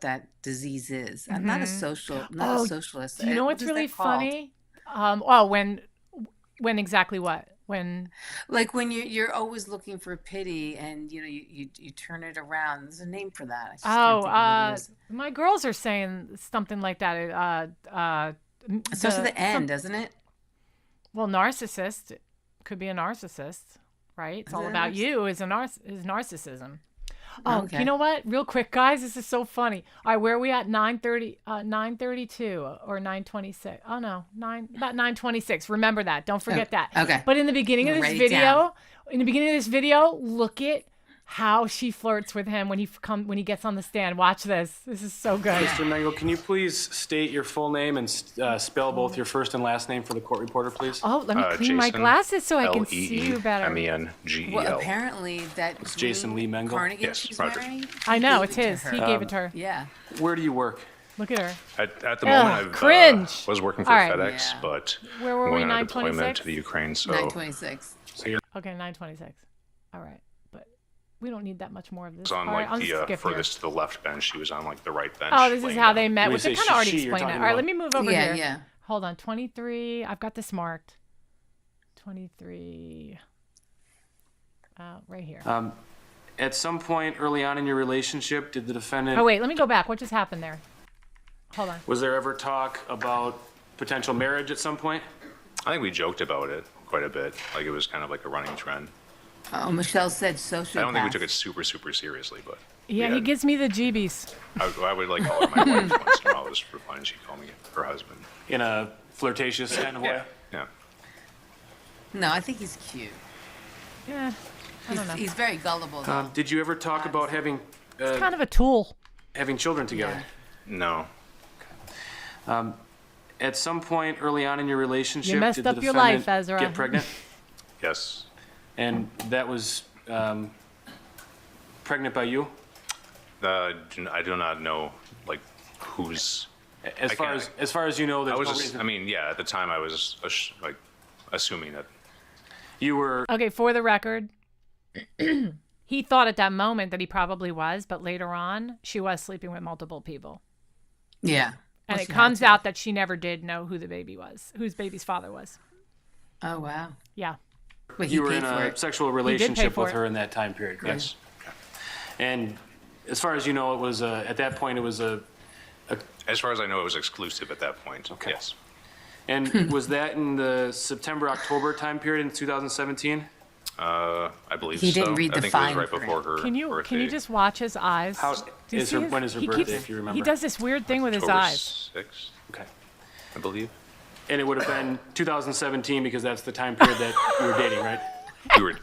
that disease is. I'm not a socialist. Do you know what's really funny? When exactly what? When? Like when you're always looking for pity, and you turn it around. There's a name for that. I just can't think of what it is. My girls are saying something like that. It starts with the N, doesn't it? Well, narcissist could be a narcissist, right? It's all about you is narcissism. Oh, Okay. You know what? Real quick, guys, this is so funny. All right, where are we at? 9:32 or 9:26? Oh no, about 9:26. Remember that. Don't forget that. Okay. But in the beginning of Write this it down. video, look at how she flirts with him when he gets on the stand. Watch this. This is so good. Mr. Mengel, can you please state your full name and spell both your first and last name for the court reporter, please? Oh, let me clean my glasses so I can L-E-E see you better. MENGEL. Well, apparently that It's Jason Lee Mengel. cardigan Yes, she's Roger. wearing, I know, he it's gave it his. to He her. gave it to her. Yeah. Where do you work? Look at her. At the moment, I cringe. was working for All right. FedEx, Yeah. but Where were we, going on a deployment 9:26? to the Ukraine, so 9:26. Okay, 9:26. All right, but we don't need that much more of this. was on All right, I'll like just the skip furthest to the left bench. She was on like the right bench. here. Oh, this is laying how down. they met. When you Which they say kind of already she, you're explained that. talking All right, about- let me move over Yeah, here. yeah. Hold on, 23. I've got this marked. 23. Right here. At some point early on in your relationship, did the defendant... Oh, wait, let me go back. What just happened there? Hold on. Was there ever talk about potential marriage at some point? I think we joked about it quite a bit. Like it was kind of like a running trend. Oh, Michelle said sociopath. I don't think we took it super seriously, but Yeah, we he had- gives me the jeebies. I would like call her my wife once in a while just for fun. She'd call me her husband. In a flirtatious kind of way? Yeah. No, I think he's cute. Yeah, I don't know. He's very gullible, though. Did you ever talk about having It's kind of a tool. having children together? No. At some point early on in your relationship, You messed did the up your defendant life, Ezra. get pregnant? Yes. And that was pregnant by you? I do not know like who's. As far as you know, there's I was no just, reason. I mean, yeah. At the time, I was like assuming that. You were Okay, for the record, he thought at that moment that he probably was, but later on, she was sleeping with multiple people. Yeah. And Well, it she comes had to. out that she never did know who the baby was, whose baby's father was. Oh, wow. Yeah. But you were paid in for a it. sexual did pay relationship for with it. her in that time period, correct? Yes. And as far as you know, it was at that point it was a. As far as I know, it was exclusive at that point. Okay. Yes. And was that in the September-October time period in 2017? I believe He so. didn't read I the think it was fine right print. before her Can you birthday. just watch his eyes? How- Do you is see her- his- when is her he birthday, keeps- if you remember? He does this weird thing with his October eyes. 6th, Okay. I believe. And it would have been 2017 because that's the time period that you were dating, right?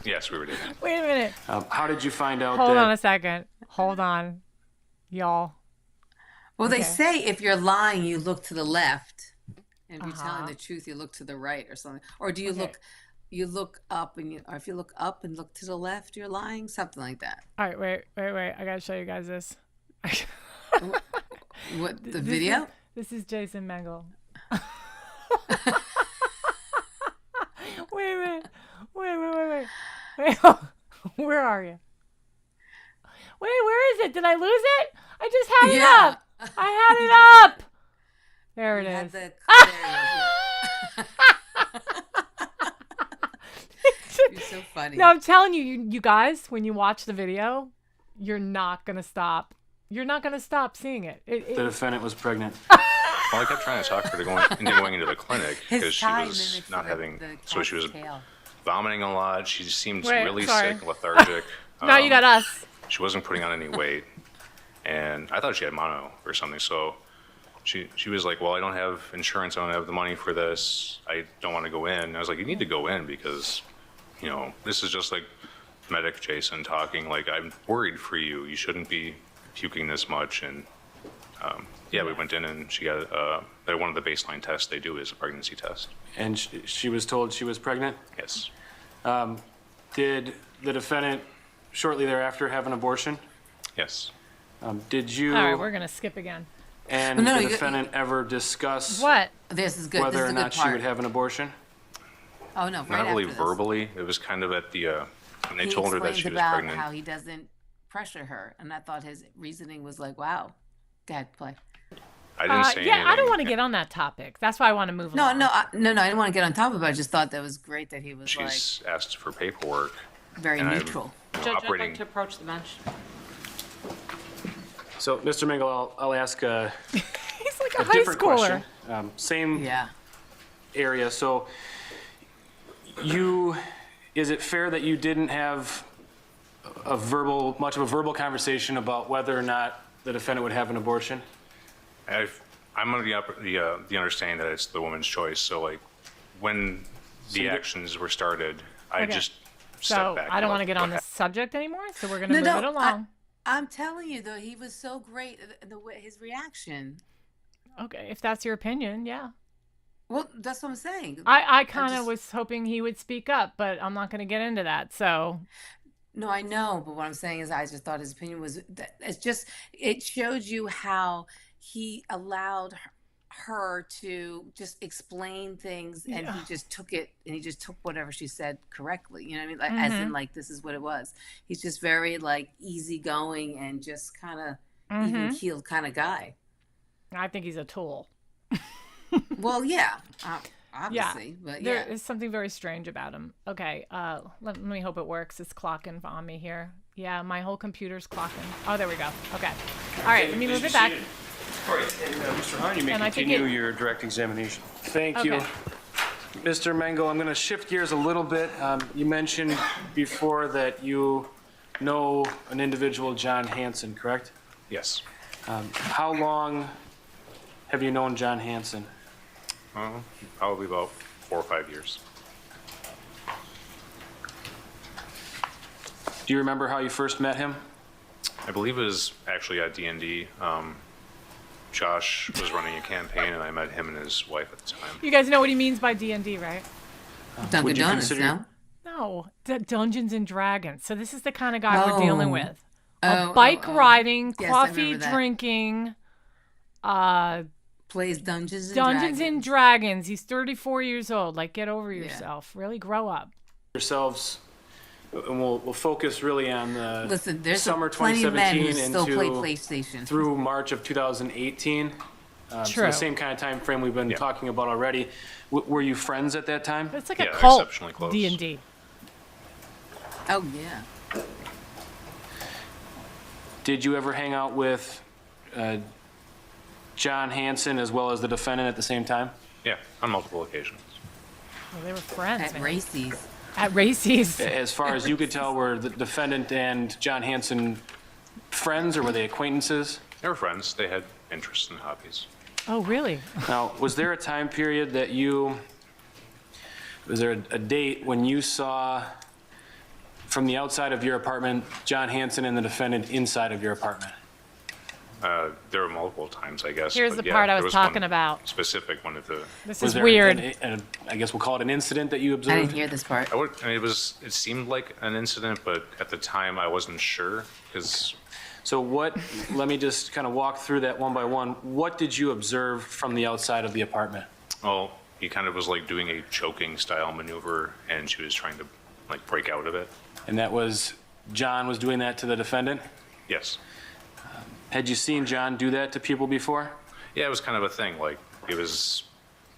Yes, we were dating. Wait a minute. How did you find out Hold that? on a second. Hold on, y'all. Well, they Okay. say if you're lying, you look to the left. And if you're Uh-huh. telling the truth, you look to the right or something. Or do you Okay. look up or if you look up and look to the left, you're lying? Something like that. All right, wait. I gotta show you guys this. What, the This video? This is Jason Mengel. Wait a minute. Wait. Where are you? Wait, where is it? Did I lose it? I just had it Yeah. up. I had it up. There it You had is. the- there it is, yeah. You're so funny. No, I'm telling you, you guys, when you watch the video, you're not gonna stop. You're not gonna stop seeing it. The defendant was pregnant. Well, I kept trying to talk her to going into the clinic His because she tie was mimics not the- having. the So she was cat's tail. vomiting a lot. She seemed Wait, really sorry. sick, lethargic. Now you got us. She wasn't putting on any weight, and I thought she had mono or something. So she was like, "Well, I don't have insurance. I don't have the money for this. I don't want to go in." And I was like, "You need to go in because, you know, this is just like medic Jason talking. Like, I'm worried for you. You shouldn't be puking this much." And yeah, we went in and she got one of the baseline tests they do is a pregnancy test. And she was told she was pregnant? Yes. Did the defendant shortly thereafter have an abortion? Yes. Did you All right, we're gonna skip again. and Well, no, the you- defendant ever discuss What? This is good. whether this is or a good not she part. would have an abortion? Oh, no, right Not really after this. verbally. It was kind of at the when they He told her that explains she was about pregnant. how he doesn't pressure her. And I thought his reasoning was like, wow. Go ahead, play. I didn't say anything. I don't want to get on that topic. That's why I want to move along. No, I didn't want to get on top of it. I just thought that was great that he was She's asked for paperwork. very and I'm, neutral. Judge, I'd operating. like to approach the bench. So, Mr. Mingle, I'll ask He's like a high different schooler. question. Same area. So, is it fair that you didn't have much of a verbal conversation about whether or not the defendant would have an abortion? I'm under the understanding that it's the woman's choice. So, like, when the actions were started, I just stepped back. I don't want to get on this subject anymore, so we're going to move it along. I'm telling you, though, he was so great, his reaction. Okay, if that's your opinion, yeah. Well, that's what I'm saying. I kind of was hoping he would speak up, but I'm not going to get into that, so... No, I know, but what I'm saying is I just thought his opinion was, it showed you how he allowed her to just explain things, and he just took it, and he just took whatever she said correctly. You know what I mean? Like, as in, like, this is what it was. He's just very, like, easygoing and just kind of even-keeled kind of guy. I think he's a tool. Well, yeah. Obviously, but there is something very strange about him. Okay, let me hope it works. It's clocking on me here. Yeah, my whole computer's clocking. Oh, there we go. Okay. All right, let me move it back. All right, and Mr. Hahn, you may continue your direct examination. Thank you. Mr. Mengel, I'm going to shift gears a little bit. You mentioned before that you know an individual, John Hansen, correct? Yes. How long have you known John Hansen? Probably about 4 or 5 years. Do you remember how you first met him? I believe it was actually at D&D. Josh was running a campaign, and I met him and his wife at the time. You guys know what he means by D&D, right? Dunkin' Donuts, no? No, Dungeons and Dragons. So this is the kind of guy we're dealing with. Bike riding, coffee drinking, plays Dungeons and Dragons. He's 34 years old. Like, get over yourself. Really grow up. Yourselves, and we'll focus really on the there's summer plenty of men who 2017 still play PlayStation through March of 2018. So the same kind of time frame we've been talking about already. Were you friends at that time? It's like a cult. D&D. Oh yeah. Did you ever hang out with John Hansen as well as the defendant at the same time? Yeah, on multiple occasions. Well, they were friends. At races. At races. As far as you could tell, were the defendant and John Hansen friends, or were they acquaintances? They were friends. They had interests and hobbies. Oh, really? Now, was there a time period that was there a date when you saw from the outside of your apartment John Hansen and the defendant inside of your apartment? There were multiple times, I guess. Here's the part I was talking about. Specific one of the. This is weird. I guess we'll call it an incident that you observed. I didn't hear this part. It seemed like an incident, but at the time I wasn't sure because. So let me just kind of walk through that one by one. What did you observe from the outside of the apartment? Well, he kind of was like doing a choking style maneuver, and she was trying to like break out of it. And that was John was doing that to the defendant? Yes. Had you seen John do that to people before? Yeah, it was kind of a thing. Like, it was,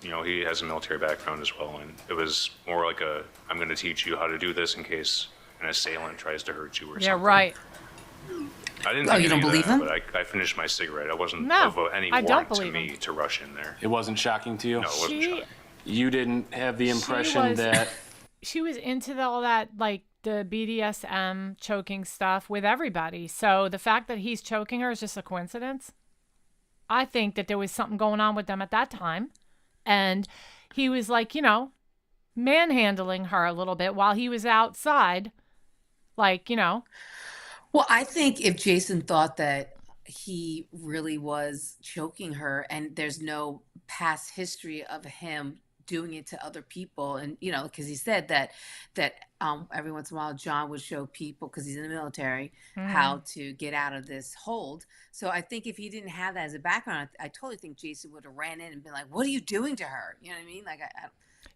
he has a military background as well, and it was more like I'm going to teach you how to do this in case an assailant tries to hurt you or something. Yeah, right. I didn't think you don't believe him? But I finished my cigarette. It wasn't of any warrant to me to rush in there. It wasn't shocking to you? No, it wasn't shocking. You didn't have the impression that... She was into all that, like, the BDSM choking stuff with everybody. So the fact that he's choking her is just a coincidence. I think that there was something going on with them at that time. And he was like, manhandling her a little bit while he was outside. Like, Well, I think if Jason thought that he really was choking her and there's no past history of him doing it to other people, and because he said that every once in a while John would show people, because he's in the military, how to get out of this hold. So I think if he didn't have that as a background, I totally think Jason would have ran in and been like, "What are you doing to her?" You know what I mean? Like,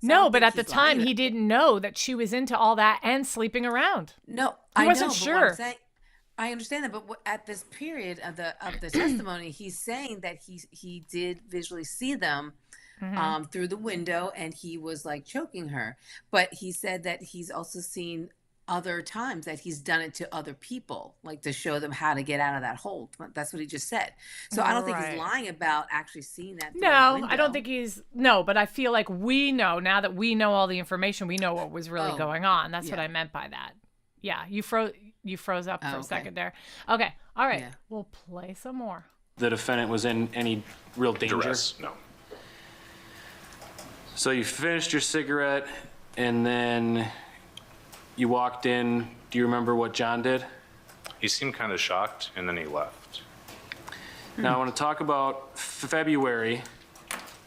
no, but at the time he didn't know that she was into all that and sleeping around. No, he wasn't sure. I understand that, but at this period of the testimony, he's saying that he did visually see them through the window, and he was like choking her. But he said that he's also seen other times that he's done it to other people, like to show them how to get out of that hold. That's what he just said. So I don't think he's lying about actually seeing that. No, I don't think but I feel like we know, now that we know all the information, we know what was really going on. That's what I meant by that. Yeah, you froze up for a second there. Okay, all right, we'll play some more. The defendant was in any real danger? Duress, no. So you finished your cigarette, and then you walked in. Do you remember what John did? He seemed kind of shocked, and then he left. Now I want to talk about February.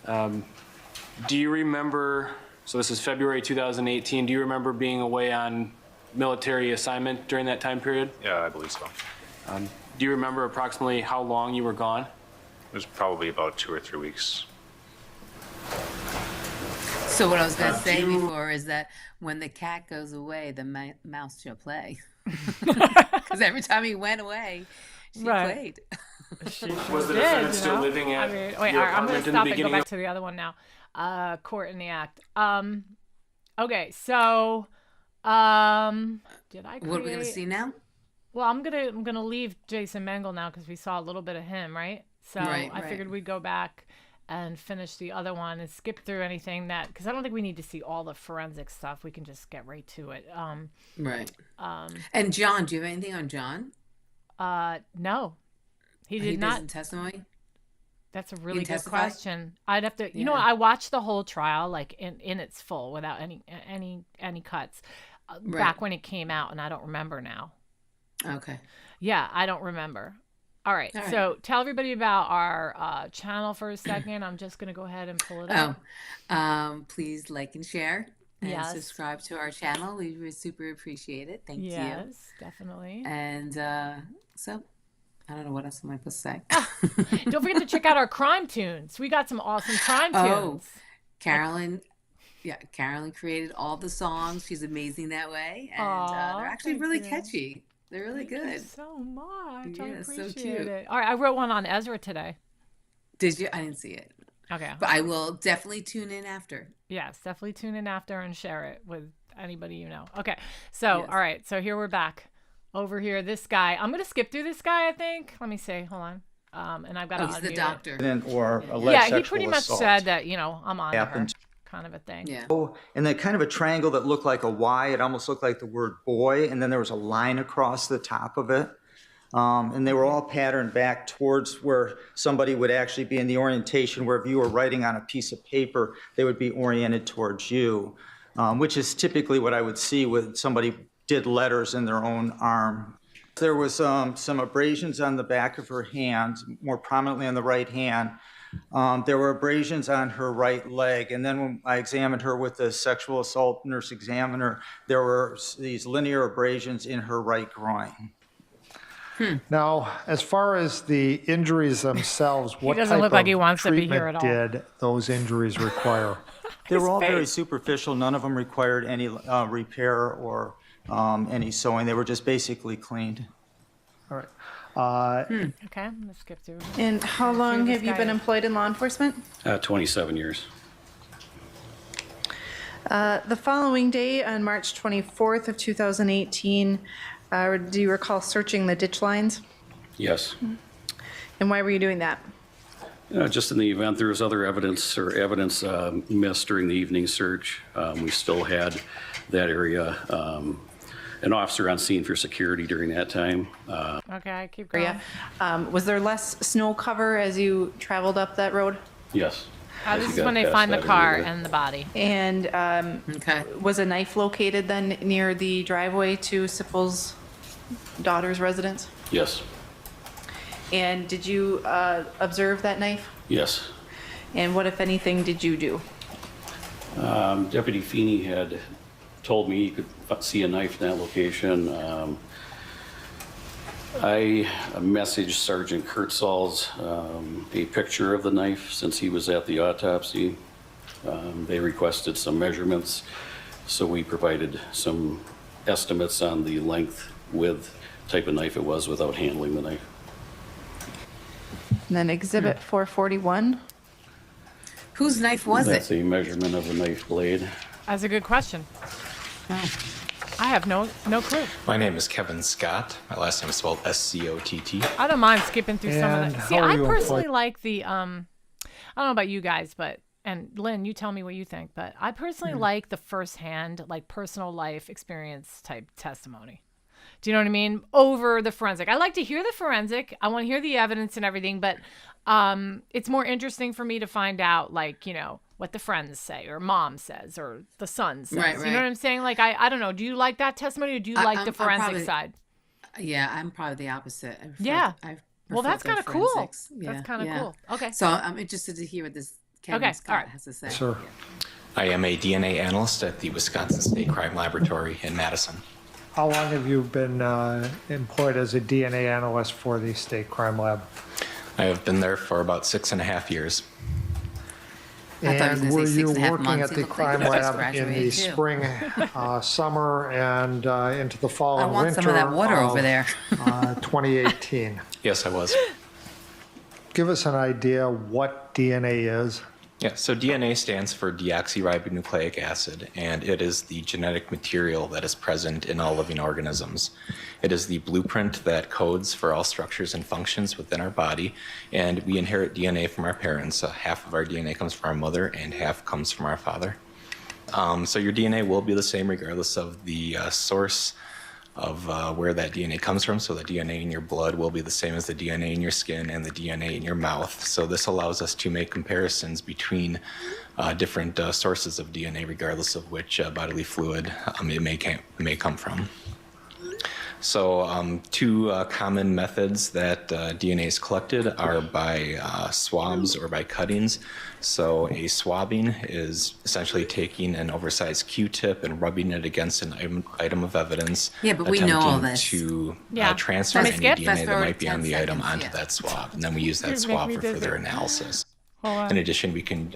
Do you remember, so this is February 2018, do you remember being away on military assignment during that time period? Yeah, I believe so. Do you remember approximately how long you were gone? It was probably about 2 or 3 weeks. So what I was going to say before is that when the cat goes away, the mouse shall play. Because every time he went away, she played. Was the defendant still living at wait, your I'm going apartment to in the stop and go beginning? back to the other one now. Court in the act. Okay, so did I create... What are we going to see now? Well, I'm gonna leave Jason Mengel now because we saw a little bit of him, right? So I figured we'd go back and finish the other one and skip through anything that, because I don't think we need to see all the forensic stuff. We can just get right to it. Right. And John, do you have anything on John? No, he did not. In testimony? That's a really good question. I'd have to, you know what? I watched the whole trial like in its full without any cuts back when it came out, and I don't remember now. Okay. Yeah, I don't remember. All right. So tell everybody about our channel for a second. I'm just going to go ahead and pull it up. Please like and share and subscribe to our channel. We would super appreciate it. Thank you. Yes, definitely. And so I don't know what else am I supposed to say. Don't forget to check out our crime tunes. We got some awesome crime tunes. Carolyn created all the songs. She's amazing that way. And they're actually really catchy. They're really good. Thank you so much. I appreciate so cute. it. All right, I wrote one on Ezra today. Did you? I didn't see it. Okay. But I will definitely tune in after. Yes, definitely tune in after and share it with anybody you know. Okay, so all right, so here we're back. Over here, this guy. I'm gonna skip through this guy, I think. Let me see. Hold on. And I've got to he's the doctor. Or alleged he pretty much assault. said that, I'm on Happened. her. Kind of a thing. Yeah. And then kind of a triangle that looked like a Y. It almost looked like the word boy, and then there was a line across the top of it. And they were all patterned back towards where somebody would actually be in the orientation, where if you were writing on a piece of paper, they would be oriented towards you, which is typically what I would see when somebody did letters in their own arm. There was some abrasions on the back of her hand, more prominently on the right hand. There were abrasions on her right leg, and then when I examined her with the sexual assault nurse examiner, there were these linear abrasions in her right groin. Now, as far as the injuries themselves, what doesn't type look like he of wants to be here at treatment all. did those injuries require? They were all very superficial. None of them required any repair or any sewing. They were just basically cleaned. All right. Okay, let's skip through. And how long have you been employed in law enforcement? 27 years. The following day, on March 24th of 2018, do you recall searching the ditch lines? Yes. And why were you doing that? Just in the event there was other evidence missed during the evening search, we still had that area. An officer on scene for security during that time. Okay, keep going. Was there less snow cover as you traveled up that road? Yes. This is when they find the car and the body. And was a knife located then near the driveway to Sippel's daughter's residence? Yes. And did you observe that knife? Yes. And what, if anything, did you do? Deputy Feeney had told me he could see a knife in that location. I messaged Sergeant Kurtzall's a picture of the knife since he was at the autopsy. They requested some measurements, so we provided some estimates on the length, width, type of knife it was without handling the knife. And then Exhibit 441. Whose knife was That's it? a measurement of a knife blade. That's a good question. I have no clue. My name is Kevin Scott. My last name is spelled S-C-O-T-T. I don't mind skipping through some of And that. See, how are I you personally employed? like the I don't know about you guys, but and Lynn, you tell me what you think, but I personally like the firsthand, like personal life experience type testimony. Do you know what I mean? Over the forensic. I like to hear the forensic. I want to hear the evidence and everything, but it's more interesting for me to find out, like, you know, what the friends say or mom says or the son says. Right, You know what I'm saying? Like, I don't know. Do you like that testimony or do you like the I'm forensic probably- side? Yeah, I'm probably the opposite. Yeah. Well, that's kind kinda cool. That's kinda cool. Okay. So I'm interested to hear what this Kevin Okay, Scott all right. has to say. Sure. I am a DNA analyst at the Wisconsin State Crime Laboratory in Madison. How long have you been employed as a DNA analyst for the State Crime Lab? I have been there for about 6.5 years. I thought he was And gonna were say you 6.5 working months. at He the looked like crime he just lab in graduated, the too. spring, summer, and into the fall I and want winter some of that water over of, there. 2018? Yes, I was. Give us an idea what DNA is. Yeah, so DNA stands for deoxyribonucleic acid, and it is the genetic material that is present in all living organisms. It is the blueprint that codes for all structures and functions within our body, and we inherit DNA from our parents. Half of our DNA comes from our mother, and half comes from our father. So your DNA will be the same regardless of the source of where that DNA comes from. So the DNA in your blood will be the same as the DNA in your skin and the DNA in your mouth. So this allows us to make comparisons between different sources of DNA, regardless of which bodily fluid it may come from. So two common methods that DNA is collected are by swabs or by cuttings. So a swabbing is essentially taking an oversized Q-tip and rubbing it against an item of evidence. Yeah, but we know all attempting this. to Yeah. transfer Let me any skip. DNA Fast that forward might be on 10 the item seconds, onto yeah. that swab. And then we use that You're swab making for me further dizzy. analysis. Hold on. In addition, we can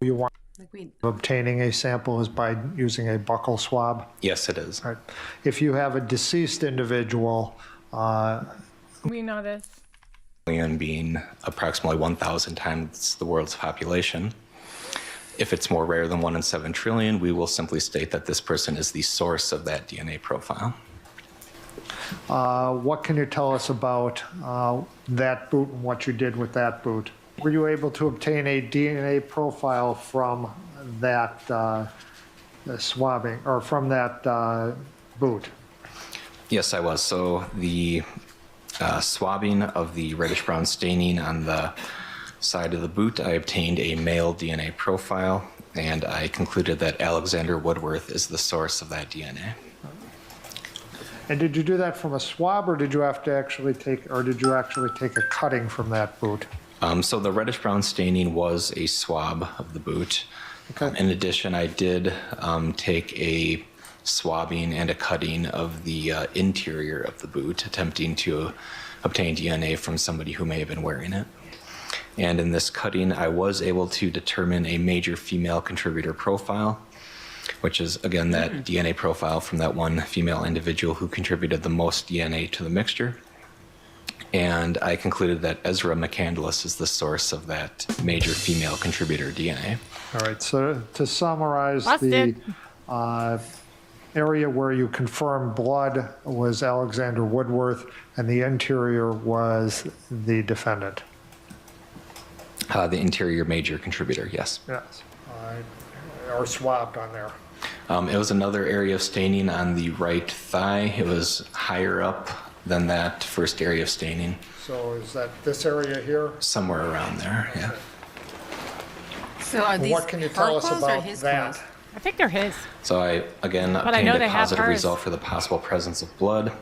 You want Like we, obtaining a sample is by using a buccal swab. yes, it is. Right. If you have a deceased individual, We know this. Million being approximately 1,000 times the world's population. If it's more rare than 1 in 7 trillion, we will simply state that this person is the source of that DNA profile. what can you tell us about that boot and what you did with that boot? Were you able to obtain a DNA profile from that swabbing or from that boot? Yes, I was. So the swabbing of the reddish-brown staining on the side of the boot, I obtained a male DNA profile, and I concluded that Alexander Woodworth is the source of that DNA. And did you do that from a swab, or did you have to actually take a cutting from that boot? So the reddish-brown staining was a swab of the boot. Okay. In addition, I did take a swabbing and a cutting of the interior of the boot, attempting to obtain DNA from somebody who may have been wearing it. And in this cutting, I was able to determine a major female contributor profile, which is, again, that DNA profile from that one female individual who contributed the most DNA to the mixture. And I concluded that Ezra McCandless is the source of that major female contributor DNA. All right, so to summarize, Busted. the area where you confirmed blood was Alexander Woodworth, and the interior was the defendant. The interior major contributor, yes. Yes, or swabbed on there. It was another area of staining on the right thigh. It was higher up than that first area of staining. So is that this area here? Somewhere around there, yeah. so are these What can you her tell us clothes or about his that? clothes? I think they're his. So I, again, But I obtained know a they have positive hers. result for the possible presence of blood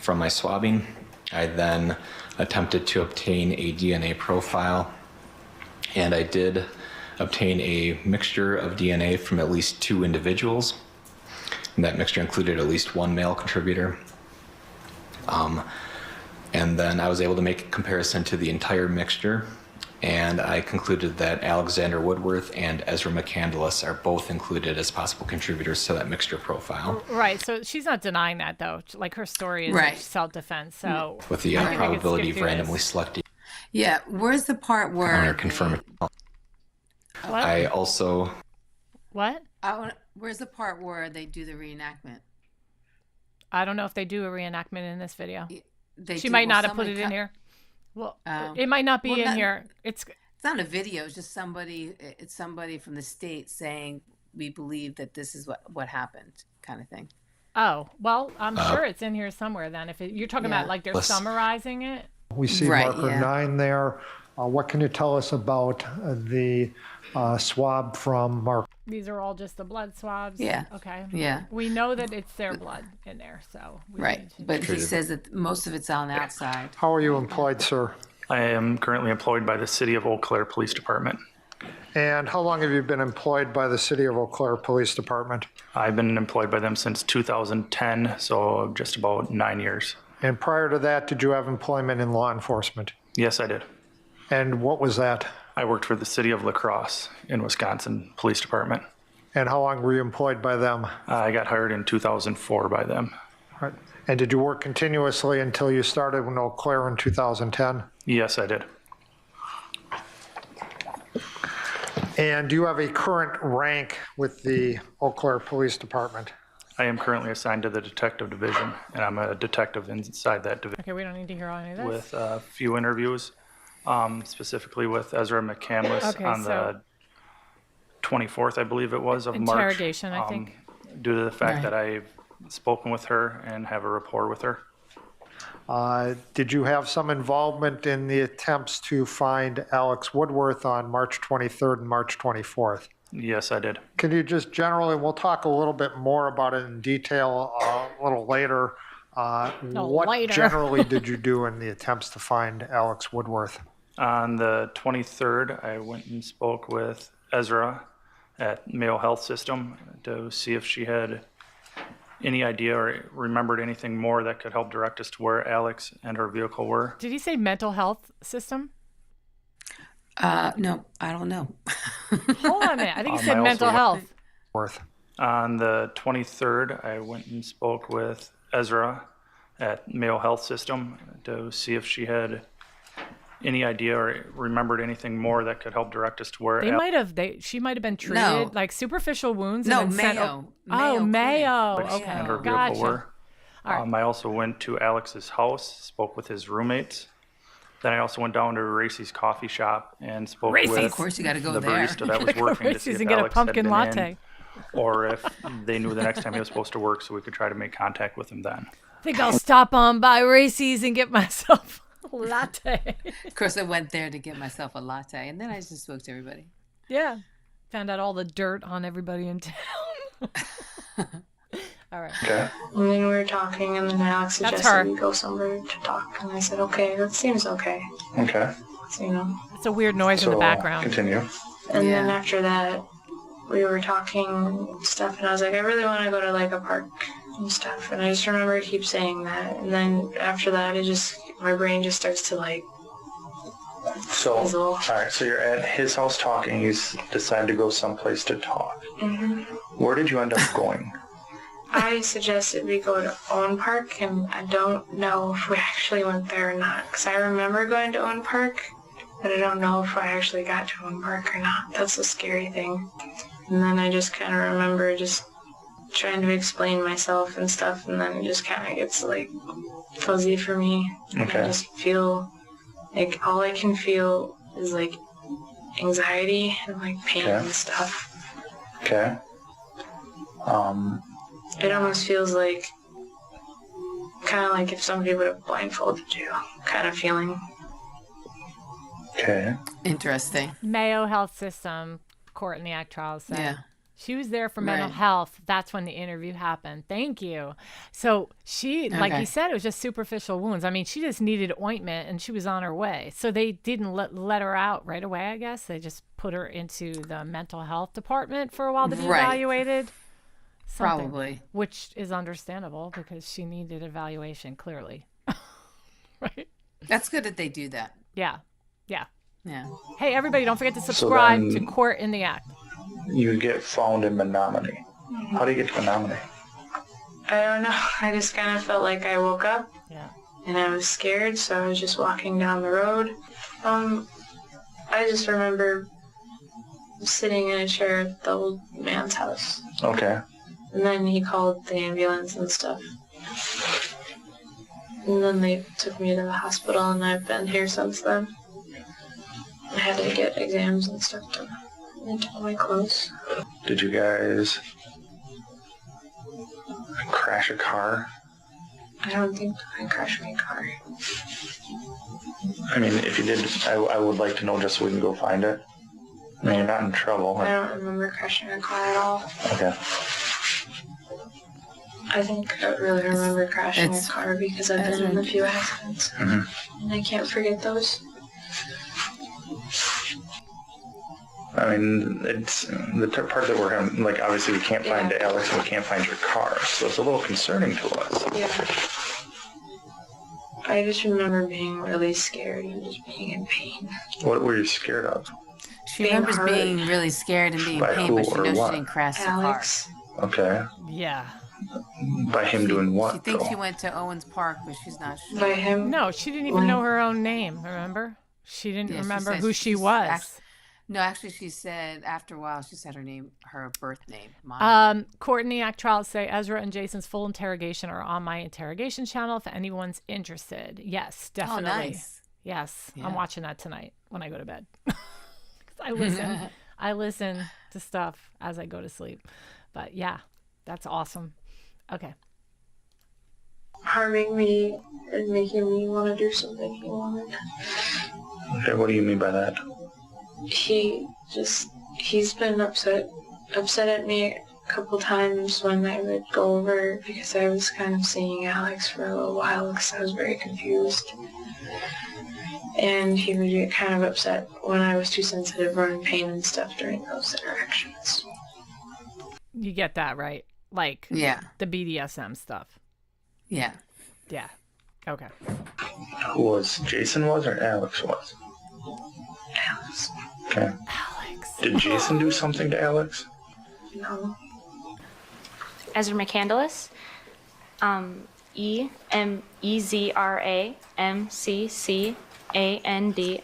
from my swabbing. I then attempted to obtain a DNA profile, and I did obtain a mixture of DNA from at least 2 individuals. And that mixture included at least 1 male contributor. And then I was able to make a comparison to the entire mixture and I concluded that Alexander Woodworth and Ezra McCandless are both included as possible contributors to that mixture profile. Right. So she's not denying that, though. Like, her story is Right. self-defense. So With the I think we could probability skip of through randomly this. selecting Yeah, where's the part where counter confirming. What? I also What? where's the part where they do the reenactment? I don't know if they do a reenactment in this video. They She do- might well, not have put somebody it in cut- here. Well, Oh. it might not be Well, in not- here. It's not a video. It's just somebody. It's somebody from the state saying we believe that this is what happened, kind of thing. Oh, well, I'm sure it's in here somewhere then. If you're talking about like they're summarizing it. We see marker 9 there. What can you tell us about the swab from marker? These are all just the blood swabs. Yeah. Okay. Yeah. We know that it's their blood in there, so. Right. But he says that most of it's on the outside. How are you employed, sir? I am currently employed by the City of Eau Claire Police Department. And how long have you been employed by the City of Eau Claire Police Department? I've been employed by them since 2010, so just about 9 years. And prior to that, did you have employment in law enforcement? Yes, I did. And what was that? I worked for the City of La Crosse in Wisconsin Police Department. And how long were you employed by them? I got hired in 2004 by them. Right. And did you work continuously until you started in Eau Claire in 2010? Yes, I did. And do you have a current rank with the Eau Claire Police Department? I am currently assigned to the detective division, and I'm a detective inside that division. Okay, we don't need to hear all any of this. With a few interviews, specifically with Ezra McCandless Okay, on the 24th, I believe it was, of March. Interrogation, I think. Due to the fact Right. that I've spoken with her and have a rapport with her. Did you have some involvement in the attempts to find Alex Woodworth on March 23rd and March 24th? Yes, I did. Can you just generally, we'll talk a little bit more about it in detail a little later. What later. generally did you do in the attempts to find Alex Woodworth? On the 23rd, I went and spoke with Ezra at Mayo Health System to see if she had any idea or remembered anything more that could help direct us to where Alex and her vehicle were. Did he say mental health system? No, I don't know. Hold on a minute. I think he I said also mental went- health. On the 23rd, I went and spoke with Ezra at Mayo Health System to see if she had any idea or remembered anything more that could help direct us to where They might have. She might have been treated No. like superficial wounds. No, and then sent Mayo. Oh, Mayo. Alex Okay, and her vehicle gotcha. were. All right. I also went to Alex's house, spoke with his roommates. Then I also went down to Racy's coffee shop and spoke Racy's. with Of course, you gotta go the there. barista You that gotta was go working to Racy's see if and get a Alex had pumpkin been latte. in, or if they knew the next time he was supposed to work, so we could try to make contact with him then. I think I'll stop on by Racy's and get myself a latte. Of course, I went there to get myself a latte, and then I just spoke to everybody. Yeah. Found out all the dirt on everybody in town. All right. Okay. And then we were talking, and then Alex That's suggested her. we go somewhere to talk, and I said, okay, that seems okay. Okay. So, you know. It's a weird noise in the background. Continue. And then after that, we were talking and stuff, and I was like, I really want to go to like a park and stuff. And I just remember I keep saying that. And then after that, my brain just starts to like So, fizzle. all right, so you're at his house talking, you decide to go someplace to talk. hmm Where did you end up going? I suggested we go to Owen Park, and I don't know if we actually went there or not. Because I remember going to Owen Park, but I don't know if I actually got to Owen Park or not. That's the scary thing. And then I just kind of remember just trying to explain myself and stuff, and then it just kind of gets like fuzzy for me. And Okay. I just feel like all I can feel is like anxiety and like pain Okay. and stuff. Okay. It almost feels like kind of like if somebody would have blindfolded you kind of feeling. Okay. Interesting. Mayo Health System, court in the act trial said. Yeah. She was there for mental Right. health. That's when the interview happened. Thank you. So she, like Okay. you said, it was just superficial wounds. I mean, she just needed ointment and she was on her way. So they didn't let her out right away, I guess. They just put her into the mental health department for a while to be Right. evaluated. Something, Probably. Which is understandable because she needed evaluation, clearly. Right? That's good that they do that. Yeah. Yeah. Yeah. Hey, everybody, don't forget to subscribe then- to Court in the Act. You get found in Menominee. How do you get to Menominee? I don't know. I just kind of felt like I woke up. Yeah. And I was scared, so I was just walking down the road. I just remember sitting in a chair at the old man's house. Okay. And then he called the ambulance and stuff. And then they took me to the hospital, and I've been here since then. I had to get exams and stuff done. I took my clothes. Did you guys crash a car? I don't think I crashed my car. I mean, if you did, I would like to know just so we can go find it. I mean, you're not in trouble. I don't remember crashing a car at all. Okay. I think I really remember crashing a car because I've been in a few accidents. Mm-hmm. And I can't forget those. I mean, it's the part that we're having, like, obviously we can't find Alex and we can't find your car, so it's a little concerning to us. Yeah. I just remember being really scared and just being in pain. What were you scared of? She remembers being really scared and being in By pain, who but she or knows what? she didn't crash the Alex. car. Okay. Yeah. By him doing what, She thinks though? she went to Owens Park, but she's not sure. By him? No, she didn't even know her own name, remember? She didn't remember who she was. No, actually, she said after a while, she said her name, her birth name. Monica. Court in the Act trials say Ezra and Jason's full interrogation are on my interrogation channel if anyone's interested. Yes, definitely. Oh, nice. Yes, Yeah. I'm watching that tonight when I go to bed. 'Cause I listen to stuff as I go to sleep. But yeah, that's awesome. Okay. Harming me and making me want to do something he wanted. Okay, what do you mean by that? He's been upset at me a couple times when I would go over because I was kind of seeing Alex for a little while because I was very confused. And he would get kind of upset when I was too sensitive or in pain and stuff during those interactions. You get that, right? Like Yeah. the BDSM stuff. Yeah. Yeah. Okay. Who was Jason was or Alex was? Alex. Okay. Alex. Did Jason do something to Alex? No. Ezra McCandless.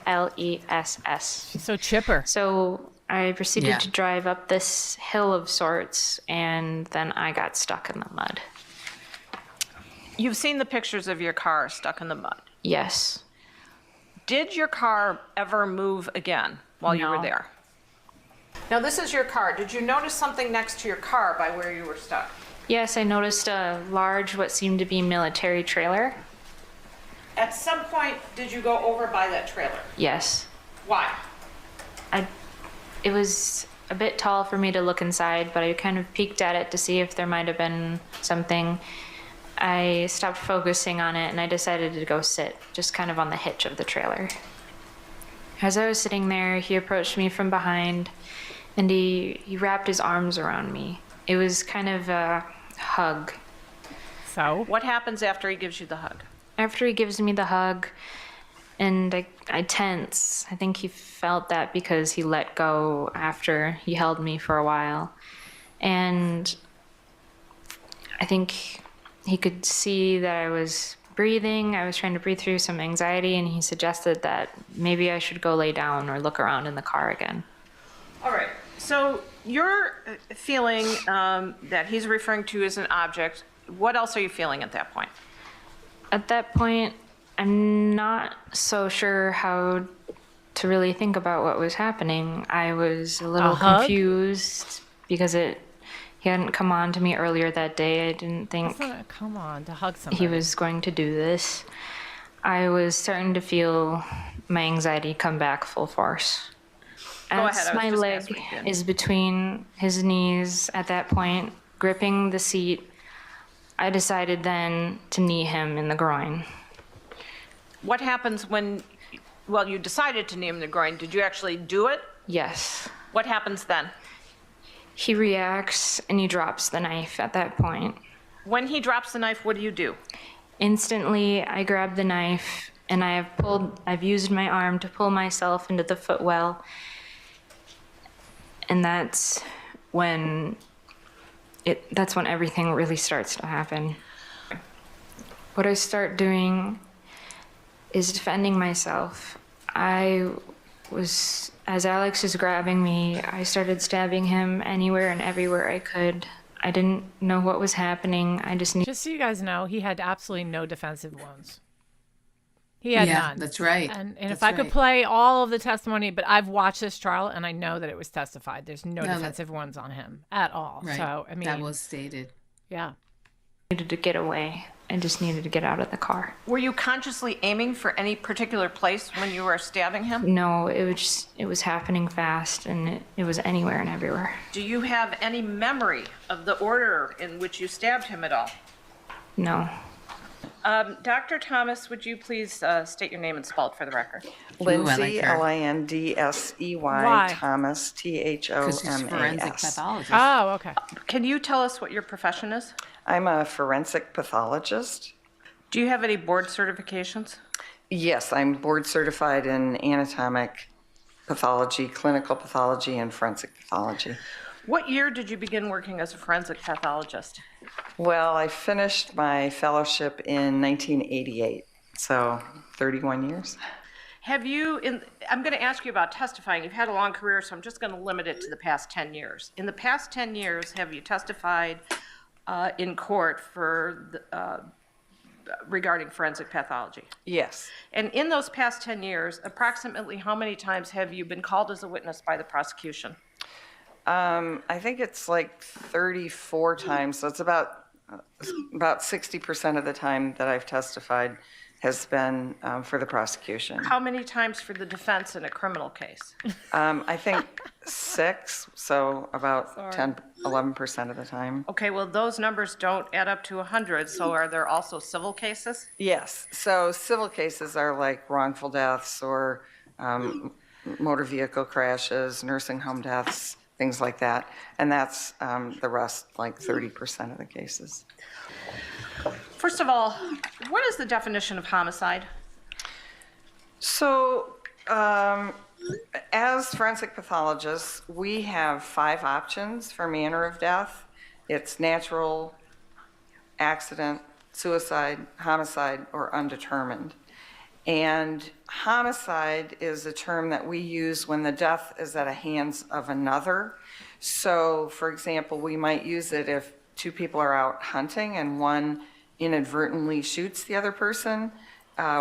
EZRAMCCANDLESS. She's so chipper. So I proceeded Yeah. to drive up this hill of sorts, and then I got stuck in the mud. You've seen the pictures of your car stuck in the mud. Yes. Did your car ever move again while you were No. there? Now, this is your car. Did you notice something next to your car by where you were stuck? Yes, I noticed a large, what seemed to be military trailer. At some point, did you go over by that trailer? Yes. Why? It was a bit tall for me to look inside, but I kind of peeked at it to see if there might have been something. I stopped focusing on it and I decided to go sit, just kind of on the hitch of the trailer. As I was sitting there, he approached me from behind and he wrapped his arms around me. It was kind of a hug. So? What happens after he gives you the hug? After he gives me the hug, and I tense. I think he felt that because he let go after he held me for a while. And I think he could see that I was breathing. I was trying to breathe through some anxiety, and he suggested that maybe I should go lay down or look around in the car again. All right. So you're feeling that he's referring to as an object. What else are you feeling at that point? At that point, I'm not so sure how to really think about what was happening. I was a little confused because he hadn't come on to me earlier that day. I didn't think Come on, to hug somebody. he was going to do this. I was starting to feel my anxiety come back full force. Go ahead, As I was my just leg asking again. is between his knees at that point, gripping the seat, I decided then to knee him in the groin. What happens when, well, you decided to knee him in the groin. Did you actually do it? Yes. What happens then? He reacts and he drops the knife at that point. When he drops the knife, what do you do? Instantly, I grab the knife and I've used my arm to pull myself into the footwell. And that's when everything really starts to happen. What I start doing is defending myself. As Alex is grabbing me, I started stabbing him anywhere and everywhere I could. I didn't know what was happening. Just so you guys know, he had absolutely no defensive wounds. He had none. That's right. And if I could play all of the testimony, but I've watched this trial and I know that it was testified. There's no defensive wounds on him at all. Right. So, I mean, that was stated. Yeah. I needed to get away. I just needed to get out of the car. Were you consciously aiming for any particular place when you were stabbing him? No, it was happening fast, and it was anywhere and everywhere. Do you have any memory of the order in which you stabbed him at all? No. Dr. Thomas, would you please state your name and spell it for the record? Lindsay, Lindsey, Why? Thomas, Because she's forensic Thomas. pathologist. Oh, okay. Can you tell us what your profession is? I'm a forensic pathologist. Do you have any board certifications? Yes, I'm board certified in anatomic pathology, clinical pathology, and forensic pathology. What year did you begin working as a forensic pathologist? Well, I finished my fellowship in 1988, so 31 years. I'm going to ask you about testifying. You've had a long career, so I'm just going to limit it to the past 10 years. In the past 10 years, have you testified in court regarding forensic pathology? Yes. And in those past 10 years, approximately how many times have you been called as a witness by the prosecution? I think it's like 34 times, so it's about 60% of the time that I've testified has been for the prosecution. How many times for the defense in a criminal case? I think 6, so about 11% of the time. Okay, well, those numbers don't add up to 100, so are there also civil cases? Yes, so civil cases are like wrongful deaths or motor vehicle crashes, nursing home deaths, things like that. And that's the rest, like 30% of the cases. First of all, what is the definition of homicide? So, as forensic pathologists, we have 5 options for manner of death. It's natural, accident, suicide, homicide, or undetermined. And homicide is a term that we use when the death is at the hands of another. So, for example, we might use it if 2 people are out hunting and one inadvertently shoots the other person.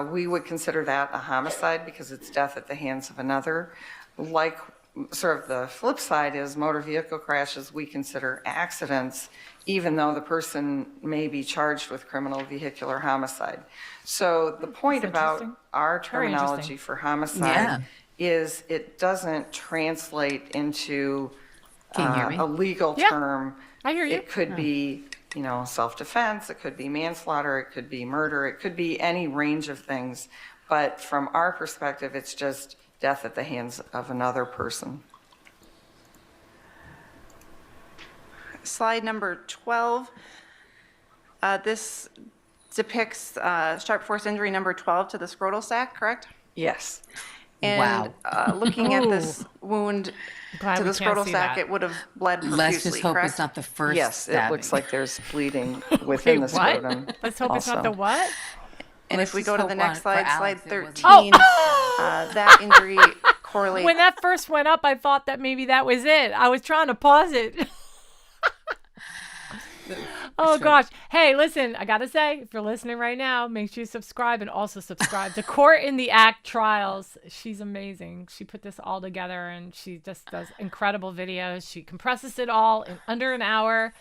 We would consider that a homicide because it's death at the hands of another. Like, sort of the flip side is motor vehicle crashes we consider accidents, even though the person may be charged with criminal vehicular homicide. So the point about our terminology for homicide is it doesn't translate into a legal term. I hear you. It could be, self-defense, it could be manslaughter, it could be murder, it could be any range of things. But from our perspective, it's just death at the hands of another person. Slide number 12. This depicts sharp force injury number 12 to the scrotal sac, correct? Yes. And looking at this wound to the scrotal sac, it would have bled profusely, Let's just hope correct? it's not the first Yes, stabbing. it looks like there's bleeding within the scrotum. Let's hope it's not the what? And if we go to the next slide, slide 13, Oh! that injury correlates. When that first went up, I thought that maybe that was it. I was trying to pause it. Oh, gosh. Hey, listen, I got to say, if you're listening right now, make sure you subscribe and also subscribe to Court in the Act Trials. She's amazing. She put this all together and she just does incredible videos. She compresses it all in under an hour.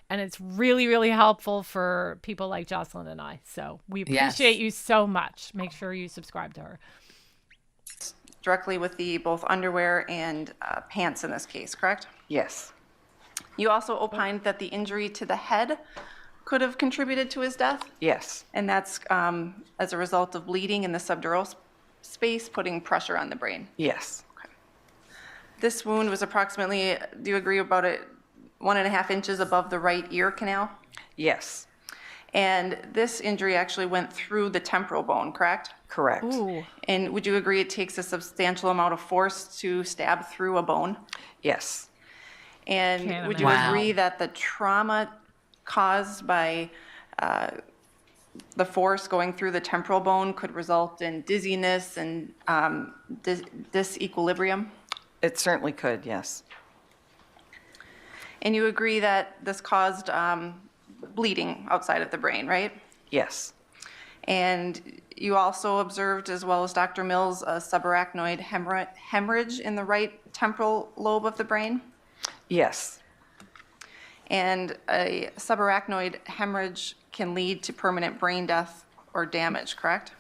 And it's really, really helpful for people like Jocelyn and I. So we appreciate you so much. Make sure you subscribe to her. Directly with the both underwear and pants in this case, correct? Yes. You also opined that the injury to the head could have contributed to his death? Yes. And that's as a result of bleeding in the subdural space, putting pressure on the brain? Yes. Okay. This wound was approximately, do you agree, about 1.5 inches above the right ear canal? Yes. And this injury actually went through the temporal bone, correct? Correct. Ooh. And would you agree it takes a substantial amount of force to stab through a bone? Yes. And Can't would you imagine. agree that the trauma caused by the force going through the temporal bone could result in dizziness and disequilibrium? It certainly could, yes. And you agree that this caused bleeding outside of the brain, right? Yes. And you also observed, as well as Dr. Mills, a subarachnoid hemorrhage in the right temporal lobe of the brain? Yes. And a subarachnoid hemorrhage can lead to permanent brain death or damage, correct?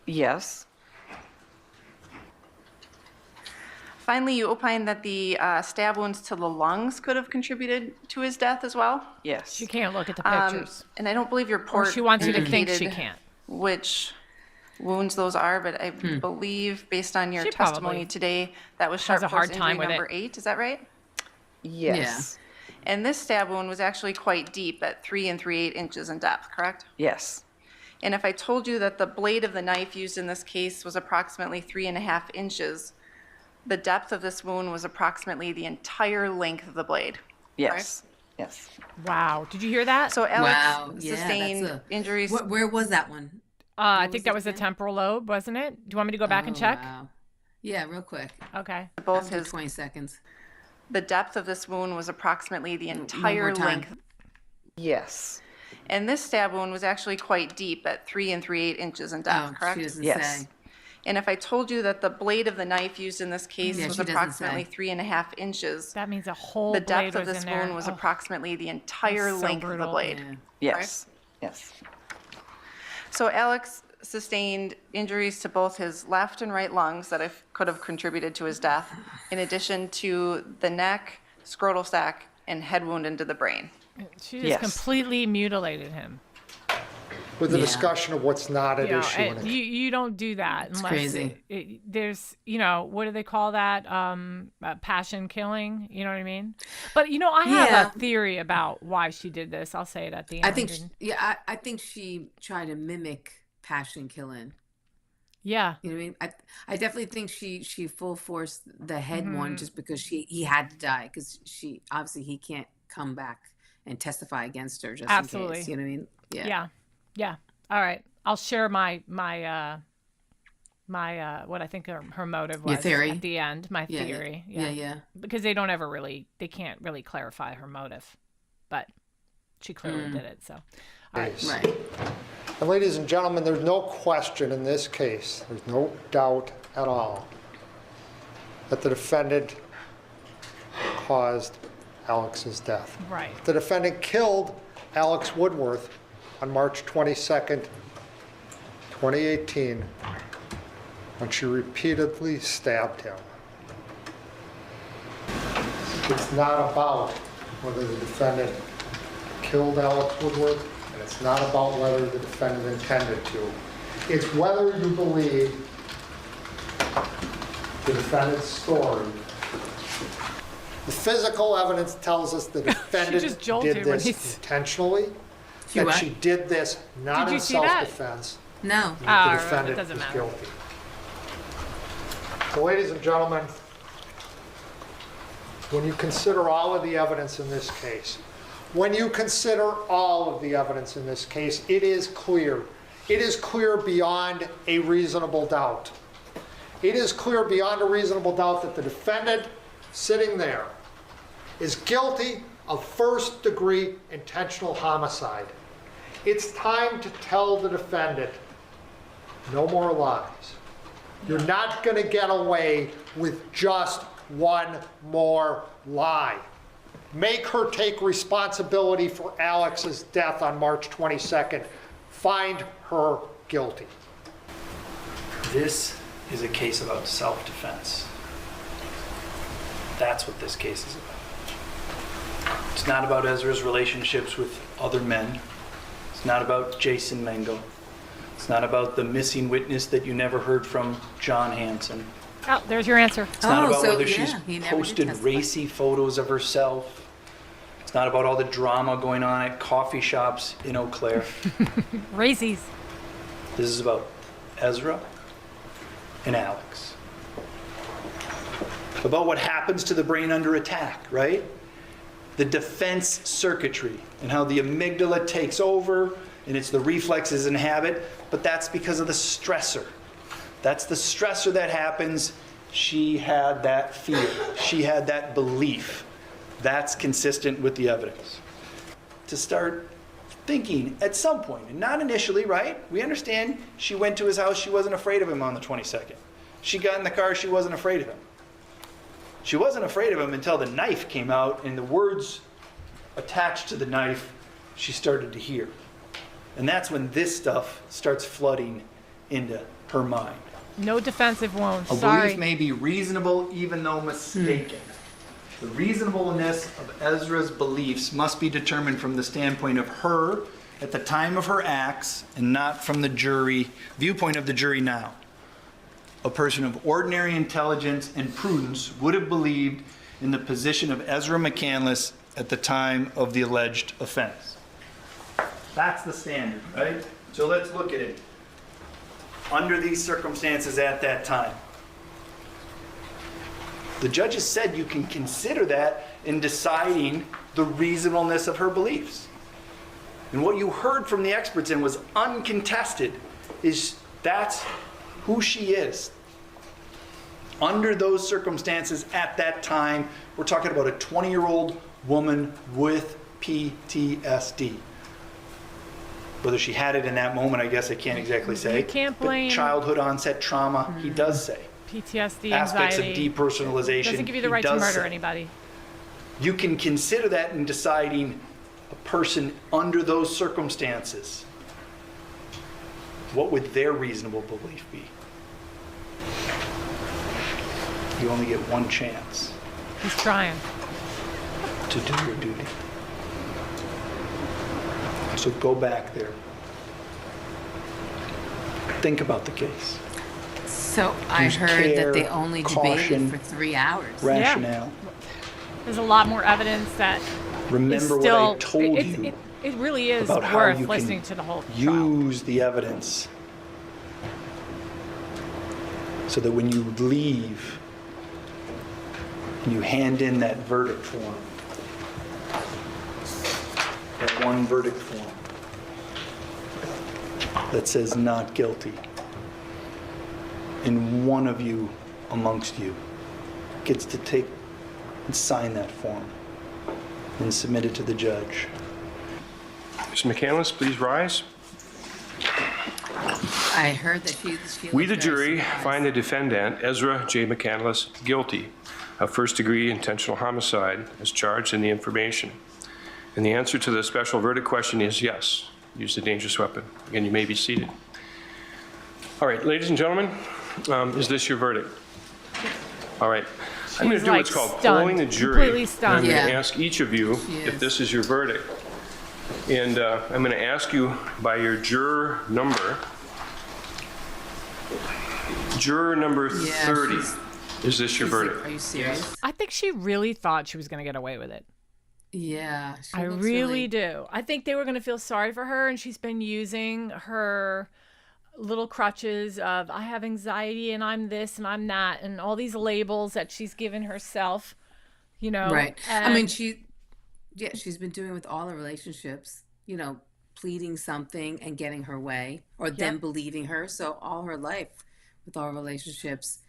Yes. Finally, you opined that the stab wounds to the lungs could have contributed to his death as well? Yes. She can't look at the pictures. And I don't believe your Or report she wants you to think she indicated can't. which wounds those are, but I believe, based on your She testimony probably today, that was has sharp a force hard time injury with number it. 8, is that right? Yes. And this stab wound was actually quite deep at 3 3/8 inches in depth, correct? Yes. And if I told you that the blade of the knife used in this case was approximately 3.5 inches, the depth of this wound was approximately the entire length of the blade. Yes. Yes. Wow. Did you hear that? So Alex Wow. Yeah, sustained that's injuries. Where was that one? I think that was the temporal lobe, wasn't it? Do you want me to go back and check? Wow. Yeah, real quick. Okay. Both After his 20 seconds. The depth of this wound was approximately the entire time. length. Yes. And this stab wound was actually quite deep at 3 3/8 inches in depth, Oh, correct? she doesn't Yes. say. And if I told you that the blade of the knife used in this case Yeah, was she doesn't approximately say. 3.5 inches, That means a whole the blade depth of was this in there. wound was Oh, approximately the entire that's so length of the brutal. blade. Yeah. Yes. Yes. So Alex sustained injuries to both his left and right lungs that could have contributed to his death, in addition to the neck, scrotal sac, and head wound into the brain. She just Yes. completely mutilated him. With the Yeah. discussion of what's not at You know, issue. and in it. you don't do that unless crazy. there's, what do they call that? Passion killing. You know what I mean? But I have Yeah. a theory about why she did this. I'll say it at the end. I think, and- I think she tried to mimic passion killing. yeah. You know what I mean? I definitely think she full forced the head Mm-hmm. one just because he had to die because he can't come back and testify against her just Absolutely. in case. You know what I mean? Yeah. All right. I'll share my what I think her motive was Your theory? at the end. My Yeah, theory. yeah. Because they can't really clarify her motive, but she clearly did it. So, all right. Right. And ladies and gentlemen, there's no question in this case, there's no doubt at all that the defendant caused Alex's death. Right. The defendant killed Alex Woodworth on March 22nd, 2018, when she repeatedly stabbed him. It's not about whether the defendant killed Alex Woodworth, and it's not about whether the defendant intended to. It's whether you believe the defendant's story. The physical evidence tells us the defendant just jolted did when this he's- intentionally, She that what? she did this not Did in you see that? self-defense. No. The All right, defendant it doesn't was matter. guilty. So, ladies and gentlemen, when you consider all of the evidence in this case, it is clear. It is clear beyond a reasonable doubt. It is clear beyond a reasonable doubt that the defendant sitting there is guilty of first-degree intentional homicide. It's time to tell the defendant, no more lies. You're not going to get away with just one more lie. Make her take responsibility for Alex's death on March 22nd. Find her guilty. This is a case about self-defense. That's what this case is about. It's not about Ezra's relationships with other men. It's not about Jason Mengel. It's not about the missing witness that you never heard from, John Hansen. Oh, there's your answer. It's not about whether he she's never did posted testify. racy photos of herself. It's not about all the drama going on at coffee shops in Eau Claire. Raisies. This is about Ezra and Alex. About what happens to the brain under attack, right? The defense circuitry and how the amygdala takes over and it's the reflexes and habit, but that's because of the stressor. That's the stressor that happens. She had that fear. She had that belief. That's consistent with the evidence. To start thinking at some point, and not initially, right? We understand she went to his house, she wasn't afraid of him on the 22nd. She got in the car, she wasn't afraid of him. She wasn't afraid of him until the knife came out and the words attached to the knife she started to hear. And that's when this stuff starts flooding into her mind. No defensive wounds. A Sorry. belief may be reasonable even though mistaken. The reasonableness of Ezra's beliefs must be determined from the standpoint of her at the time of her acts and not from the viewpoint of the jury now. A person of ordinary intelligence and prudence would have believed in the position of Ezra McCandless at the time of the alleged offense. That's the standard, right? So let's look at it. Under these circumstances at that time. The judges said you can consider that in deciding the reasonableness of her beliefs. And what you heard from the experts and was uncontested is that's who she is. Under those circumstances at that time, we're talking about a 20-year-old woman with PTSD. Whether she had it in that moment, I guess I can't exactly say. You can't blame. But childhood onset trauma, he does say. PTSD, Aspects of anxiety. depersonalization. Doesn't give you the he right to does murder say. anybody. You can consider that in deciding a person under those circumstances. What would their reasonable belief be? You only get one chance He's trying. to do your duty. So go back there. Think about the case. So I Use heard care, that they only caution, debated for 3 hours. Rationale. There's a lot more evidence that Remember is what still, I told you It really is about how worth you listening can to the whole use the evidence so that when you leave, you hand in that verdict form. That one verdict form that says not guilty. And one of you amongst you gets to take and sign that form and submit it to the judge. Mr. McCandless, please rise. I heard that she We, the looked very jury, surprised. find the defendant, Ezra J. McCandless, guilty of first-degree intentional homicide as charged in the information. And the answer to the special verdict question is yes, use a dangerous weapon. Again, you may be seated. All right, ladies and gentlemen, is this your verdict? All right. I'm going to do what's called polling the jury. Completely stunned. And I'm going to ask each of you if this is your verdict. And I'm going to ask you by your juror number. Juror number 30. Is this your verdict? Are you serious? I think she really thought she was going to get away with it. Yeah. I really do. I think they were going to feel sorry for her, and she's been using her little crutches of I have anxiety and I'm this and I'm that and all these labels that she's given herself, you know. Right. And I mean, she's been doing with all her relationships, you know, pleading something and getting her way or them believing her. So all her life with all relationships.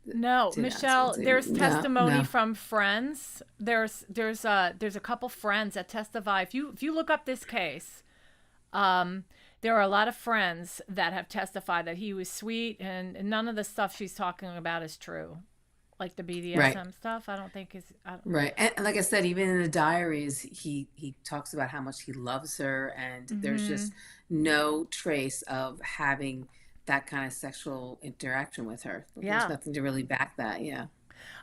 No, Michelle, there's testimony no. from friends. There's a couple friends that testify. If you look up this case, there are a lot of friends that have testified that he was sweet, and none of the stuff she's talking about is true. Like the BDSM stuff, I don't think is... Right. And like I said, even in the diaries, he talks about how much he loves her, and there's just no trace of having that kind of sexual interaction with her. Yeah. There's nothing to really back that, yeah.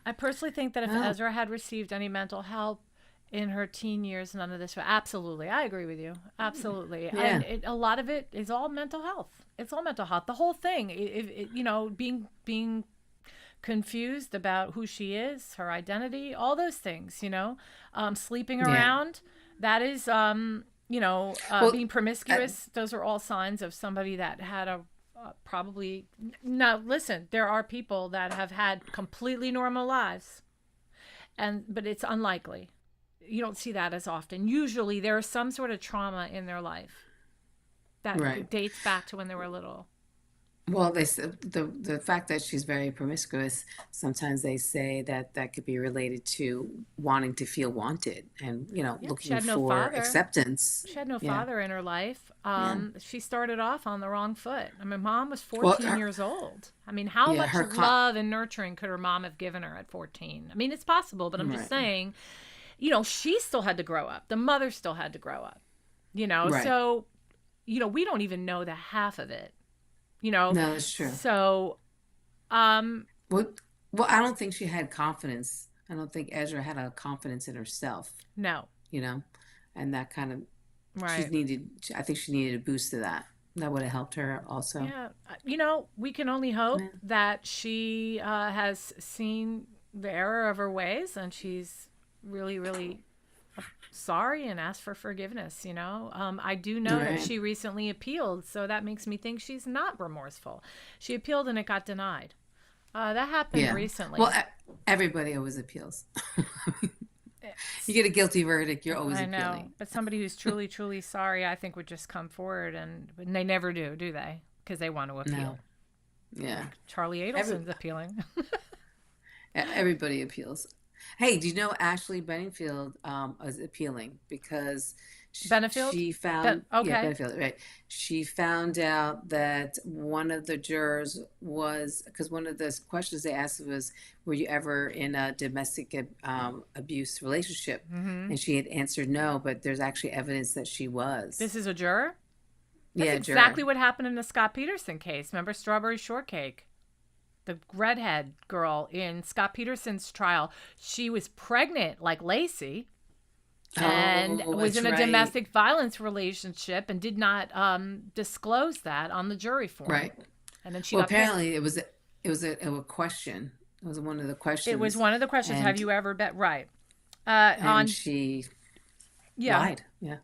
I personally think that if Ezra had received any mental help in her teen years, none of this. Absolutely. I agree with you. Absolutely. Yeah. And a lot of it is all mental health. It's all mental health. The whole thing, you know, being confused about who she is, her identity, all those things, you know, sleeping around, that is, you know, being promiscuous. Those are all signs of somebody that had a probably, now listen, there are people that have had completely normal lives, but it's unlikely. You don't see that as often. Usually there is some sort of trauma in their life that dates back to when they were little. Well, they said the fact that she's very promiscuous, sometimes they say that that could be related to wanting to feel wanted and, looking for acceptance. She had no father in her life. She started off on the wrong foot. I mean, mom was 14 years old. I mean, how much love and nurturing could her mom have given her at 14? I mean, it's possible, but I'm just saying, she still had to grow up. The mother still had to grow up, so, we don't even know the half of it. No, that's true. So, well, I don't think she had confidence. I don't think Ezra had a confidence in herself. No. And that kind of, I think she needed a boost to that. That would have helped her also. Yeah. We can only hope that she has seen the error of her ways and she's really, really sorry and asked for forgiveness. I do know that she recently appealed, so that makes me think she's not remorseful. She appealed and it got denied. That happened recently. Well, everybody always appeals. You get a guilty verdict, you're always appealing. I know, but somebody who's truly, truly sorry, I think would just come forward, and they never do they? Because they want to appeal. No. Yeah. Charlie Adelson's appealing. Everybody appeals. Hey, do you know Ashley Benfield is appealing because Benefield? She found Benefield, right. She found out that one of the jurors was, because one of the questions they asked was, "Were you ever in a domestic abuse relationship?" And she had answered no, but there's actually evidence that she was. This is a juror? That's juror. Exactly what happened in the Scott Peterson case. Remember Strawberry Shortcake? The redhead girl in Scott Peterson's trial, she was pregnant like Lacey and was in a domestic violence relationship and did not disclose that on the jury form. Right. And then she apparently it was a question. It was one of the questions. It was one of the questions. Have you ever bet? Right. And she lied. Yeah.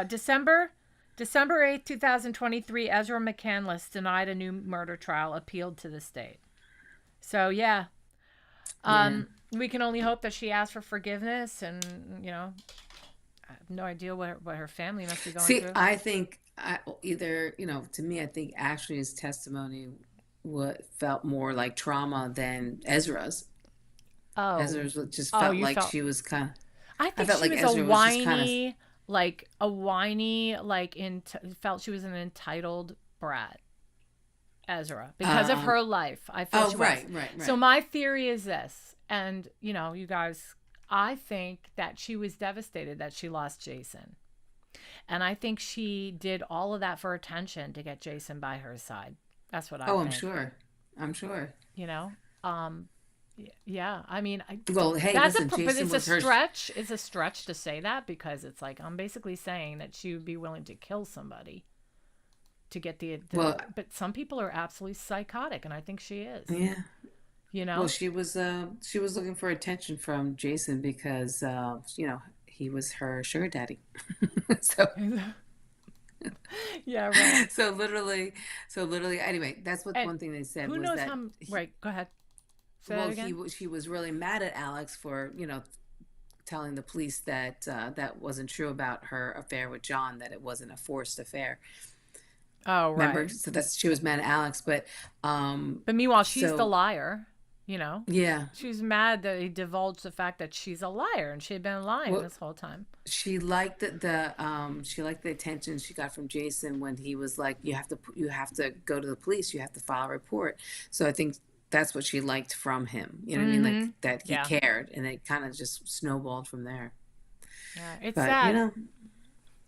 December 8th, 2023, Ezra McCandless denied a new murder trial, appealed to the state. So, we can only hope that she asked for forgiveness and, I have no idea what her family must be going through. I think to me, I think Ashley's testimony felt more like trauma than Ezra's. Oh. Ezra's just felt like she was kind of... I think she was a whiny... felt she was an entitled brat, Ezra, because of her life. I felt she was. Right. So my theory is this, and you guys, I think that she was devastated that she lost Jason, and I think she did all of that for attention to get Jason by her side. That's what I think. I'm sure. Yeah, I mean, hey, that's listen, but it's a stretch. It's a stretch to say that because it's like I'm basically saying that she would be willing to kill somebody to get but some people are absolutely psychotic, and I think she is. Yeah. Well, she was looking for attention from Jason because he was her sugar daddy. So. Yeah, right. So literally. Anyway, that's what one thing they said. Who was knows that how? Right. Go ahead. She was really mad at Alex for, telling the police that that wasn't true about her affair with John, that it wasn't a forced affair. Oh, right. Remember? So she was mad at Alex, but meanwhile, she's the liar, Yeah. She was mad that he divulged the fact that she's a liar and she had been lying this whole time. She liked the attention she got from Jason when he was like, you have to go to the police, you have to file a report. So I think that's what she liked from him. You know what I mean? Like that he cared, and it kind of just snowballed from there. Yeah, it's sad.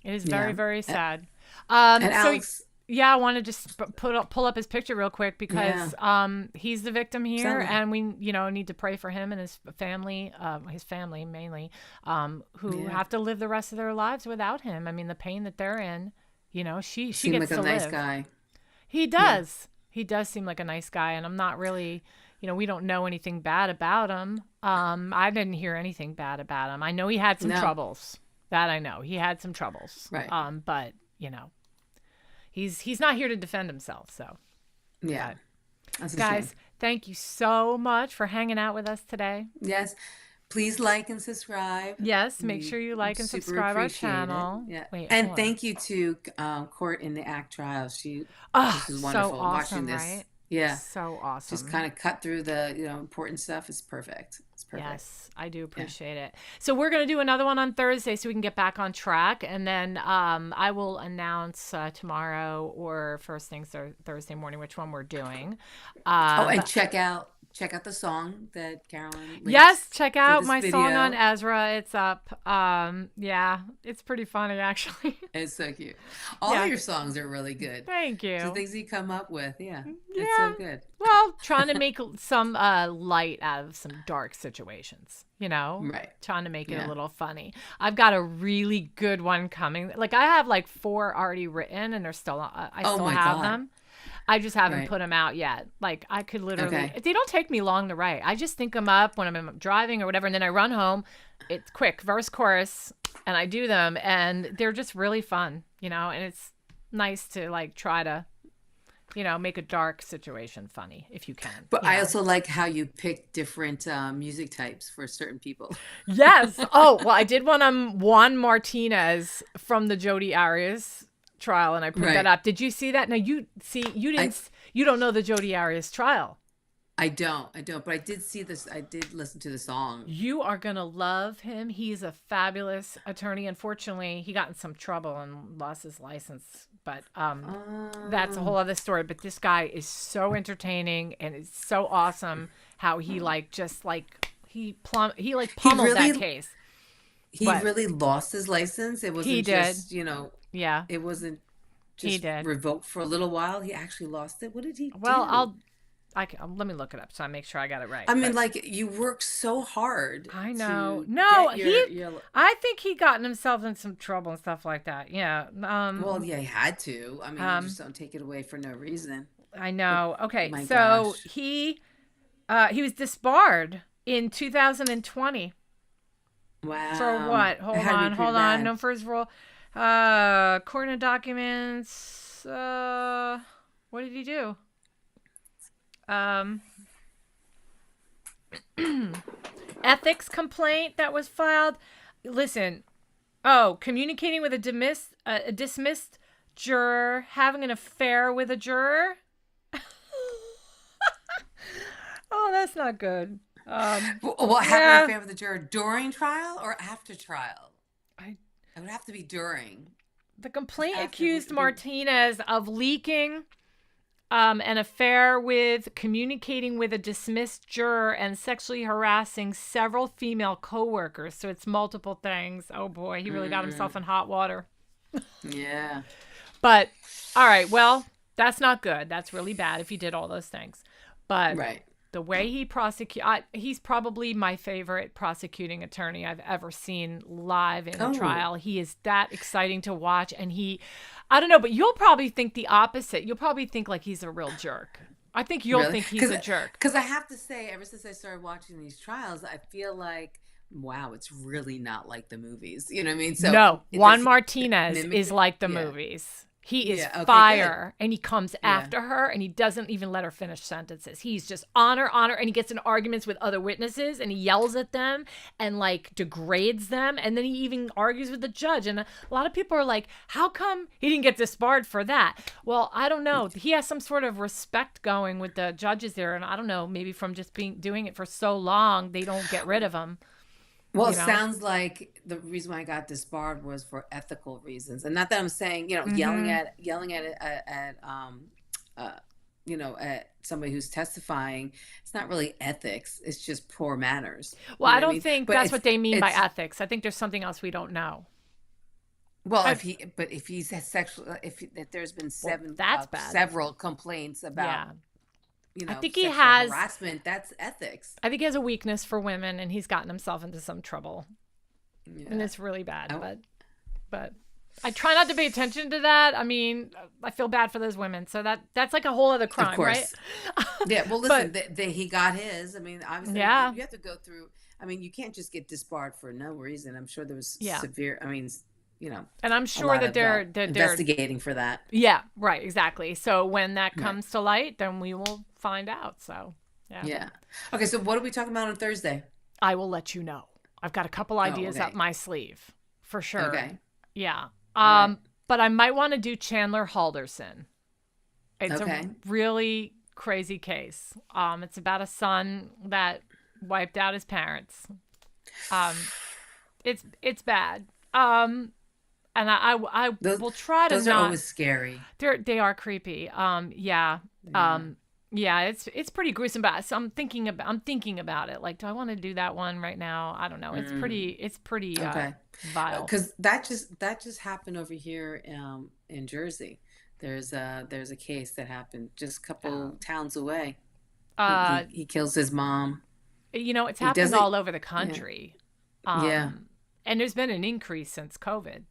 It is very, very sad. And Alex, I want to just pull up his picture real quick because he's the victim here, and we need to pray for him and his family mainly, who have to live the rest of their lives without him. I mean, the pain that they're in. She gets like to a nice live. guy. He does. Yeah. He does seem like a nice guy, and I'm not really, we don't know anything bad about him. I didn't hear anything bad about him. I know he had some troubles. That I know. He had some troubles. Right. But, he's not here to defend himself, so. Yeah. That's a Guys, shame. thank you so much for hanging out with us today. Yes. Please like and subscribe. Yes, make sure you like and Super subscribe our appreciate it. channel. Yeah. Wait, And hold on. thank you to Court in the Act trial. This was so wonderful awesome, watching this. right? Yeah. So awesome. Just kind of cut through the important stuff. It's perfect. It's perfect. Yes, I do appreciate it. So we're going to do another one on Thursday so we can get back on track. And then I will announce tomorrow or first thing Thursday morning which one we're doing. And check out the song that Carolyn linked. Yes, check out my video. song on Ezra. It's up. Yeah, it's pretty funny actually. It's so cute. All of your songs are really good. Thank you. The things you come up with, it's so good. Well, trying to make some light out of some dark situations, Right. Trying to make it a little funny. I've got a really good one coming. Like I have like 4 already written, and they're still I still have them. I just haven't put them out yet. Like I could literally, they don't take me long to write. I just think them up when I'm driving or whatever, and then I run home. It's quick, verse, chorus, and I do them, and they're just really fun, and it's nice to like try to, make a dark situation funny if you can. But I also like how you pick different music types for certain people. Yes. Oh, well, I did one on Juan Martinez from the Jodi Arias trial, and I put that up. Did you see that? Now you don't know the Jodi Arias trial. I don't, but I did see this. I did listen to the song. You are going to love him. He's a fabulous attorney. Unfortunately, he got in some trouble and lost his license, but that's a whole other story. But this guy is so entertaining, and it's so awesome how he pummeled that case. He really lost his license. It wasn't just, yeah. It wasn't just revoked for a little while. He actually lost it. What did he do? Well, let me look it up so I make sure I got it right. I mean, you work so hard. I know. I think he gotten himself in some trouble and stuff like that. Yeah. Well, yeah, he had to. I mean, you just don't take it away for no reason. I know. Okay, My so gosh. he was disbarred in 2020. Wow. For what? Hold on. No, for his role. Court documents. What did he do? Ethics complaint that was filed. Listen. Oh, communicating with a dismissed juror, having an affair with a juror. Oh, that's not good. Having an affair with a juror during trial or after trial? It would have to be during. The complaint accused Martinez of leaking an affair with, communicating with a dismissed juror, and sexually harassing several female coworkers. So it's multiple things. Oh boy, he really got himself in hot water. Yeah. But all right, well, that's not good. That's really bad if he did all those things. But the way he he's probably my favorite prosecuting attorney I've ever seen live in a trial. He is that exciting to watch, and I don't know, but you'll probably think the opposite. You'll probably think like he's a real jerk. I think you'll think he's a jerk. Because I have to say, ever since I started watching these trials, I feel like, wow, it's really not like the movies. You know what I mean? So no, Juan Martinez is like the movies. He is fire, and he comes after her, and he doesn't even let her finish sentences. He's just on her, and he gets in arguments with other witnesses, and he yells at them and like degrades them, and then he even argues with the judge. And a lot of people are like, how come he didn't get disbarred for that? Well, I don't know. He has some sort of respect going with the judges there, and I don't know, maybe from just doing it for so long, they don't get rid of him. Well, it sounds like the reason why I got disbarred was for ethical reasons, and not that I'm saying, yelling at somebody who's testifying. It's not really ethics. It's just poor manners. Well, I don't think that's what they mean by ethics. I think there's something else we don't know. Well, if he's if there's been several complaints about. I think he has harassment. That's ethics. I think he has a weakness for women, and he's gotten himself into some trouble, and it's really bad. But I try not to pay attention to that. I mean, I feel bad for those women, so that's like a whole other crime, of course. Right? Yeah. Well, listen, he got his. I mean, obviously, you have to go through. I mean, you can't just get disbarred for no reason. I'm sure there was severe. I mean, and I'm sure that they're investigating for that. Yeah, right, exactly. So when that comes to light, then we will find out. So yeah. Okay, so what are we talking about on Thursday? I will let you know. I've got a couple ideas up my sleeve for sure. Okay. Yeah. But I might want to do Chandler Halderson. It's a really crazy case. It's about a son that wiped out his parents. It's bad. And I will try to those not. are always scary. They are creepy. Yeah. It's pretty gruesome. But I'm thinking about it. Like, do I want to do that one right now? I don't know. It's pretty vile. Because that just happened over here in Jersey. There's a case that happened just a couple towns away. He kills his mom. It's happened all over the country. Yeah. And there's been an increase since COVID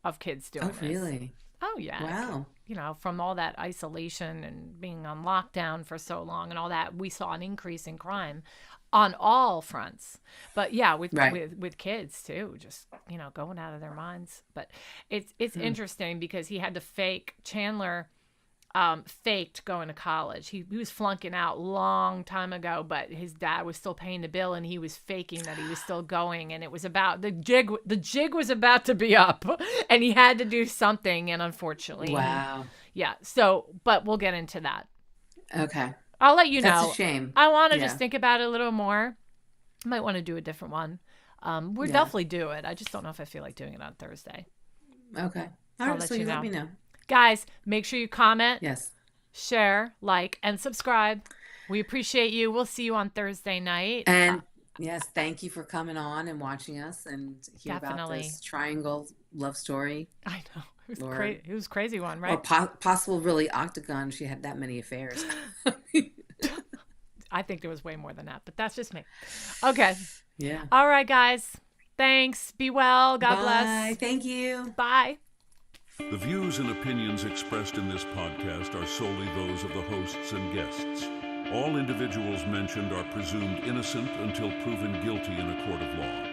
of kids doing this. Oh, really? Oh, yeah. Wow. From all that isolation and being on lockdown for so long and all that, we saw an increase in crime on all fronts. But yeah, with kids too, just, going out of their minds. But it's interesting because he had to Chandler faked going to college. He was flunking out long time ago, but his dad was still paying the bill and he was faking that he was still going, and it was about the jig was about to be up and he had to do something, and unfortunately. Wow. Yeah. So, but we'll get into that. Okay. I'll let you know. That's a shame. I want to just think about it a little more. I might want to do a different one. We'll definitely do it. I just don't know if I feel like doing it on Thursday. Okay. All right. So you let me know. Guys, make sure you comment, yes, share, like, and subscribe. We appreciate you. We'll see you on Thursday night. And yes, thank you for coming on and watching us and hear about this triangle love story. I know. It was a crazy one, right? Or possible really octagon. She had that many affairs. I think there was way more than that, but that's just me. Okay. Yeah. All right, guys. Thanks. Be well. God bless. Thank you. Bye. The views and opinions expressed in this podcast are solely those of the hosts and guests. All individuals mentioned are presumed innocent until proven guilty in a court of law.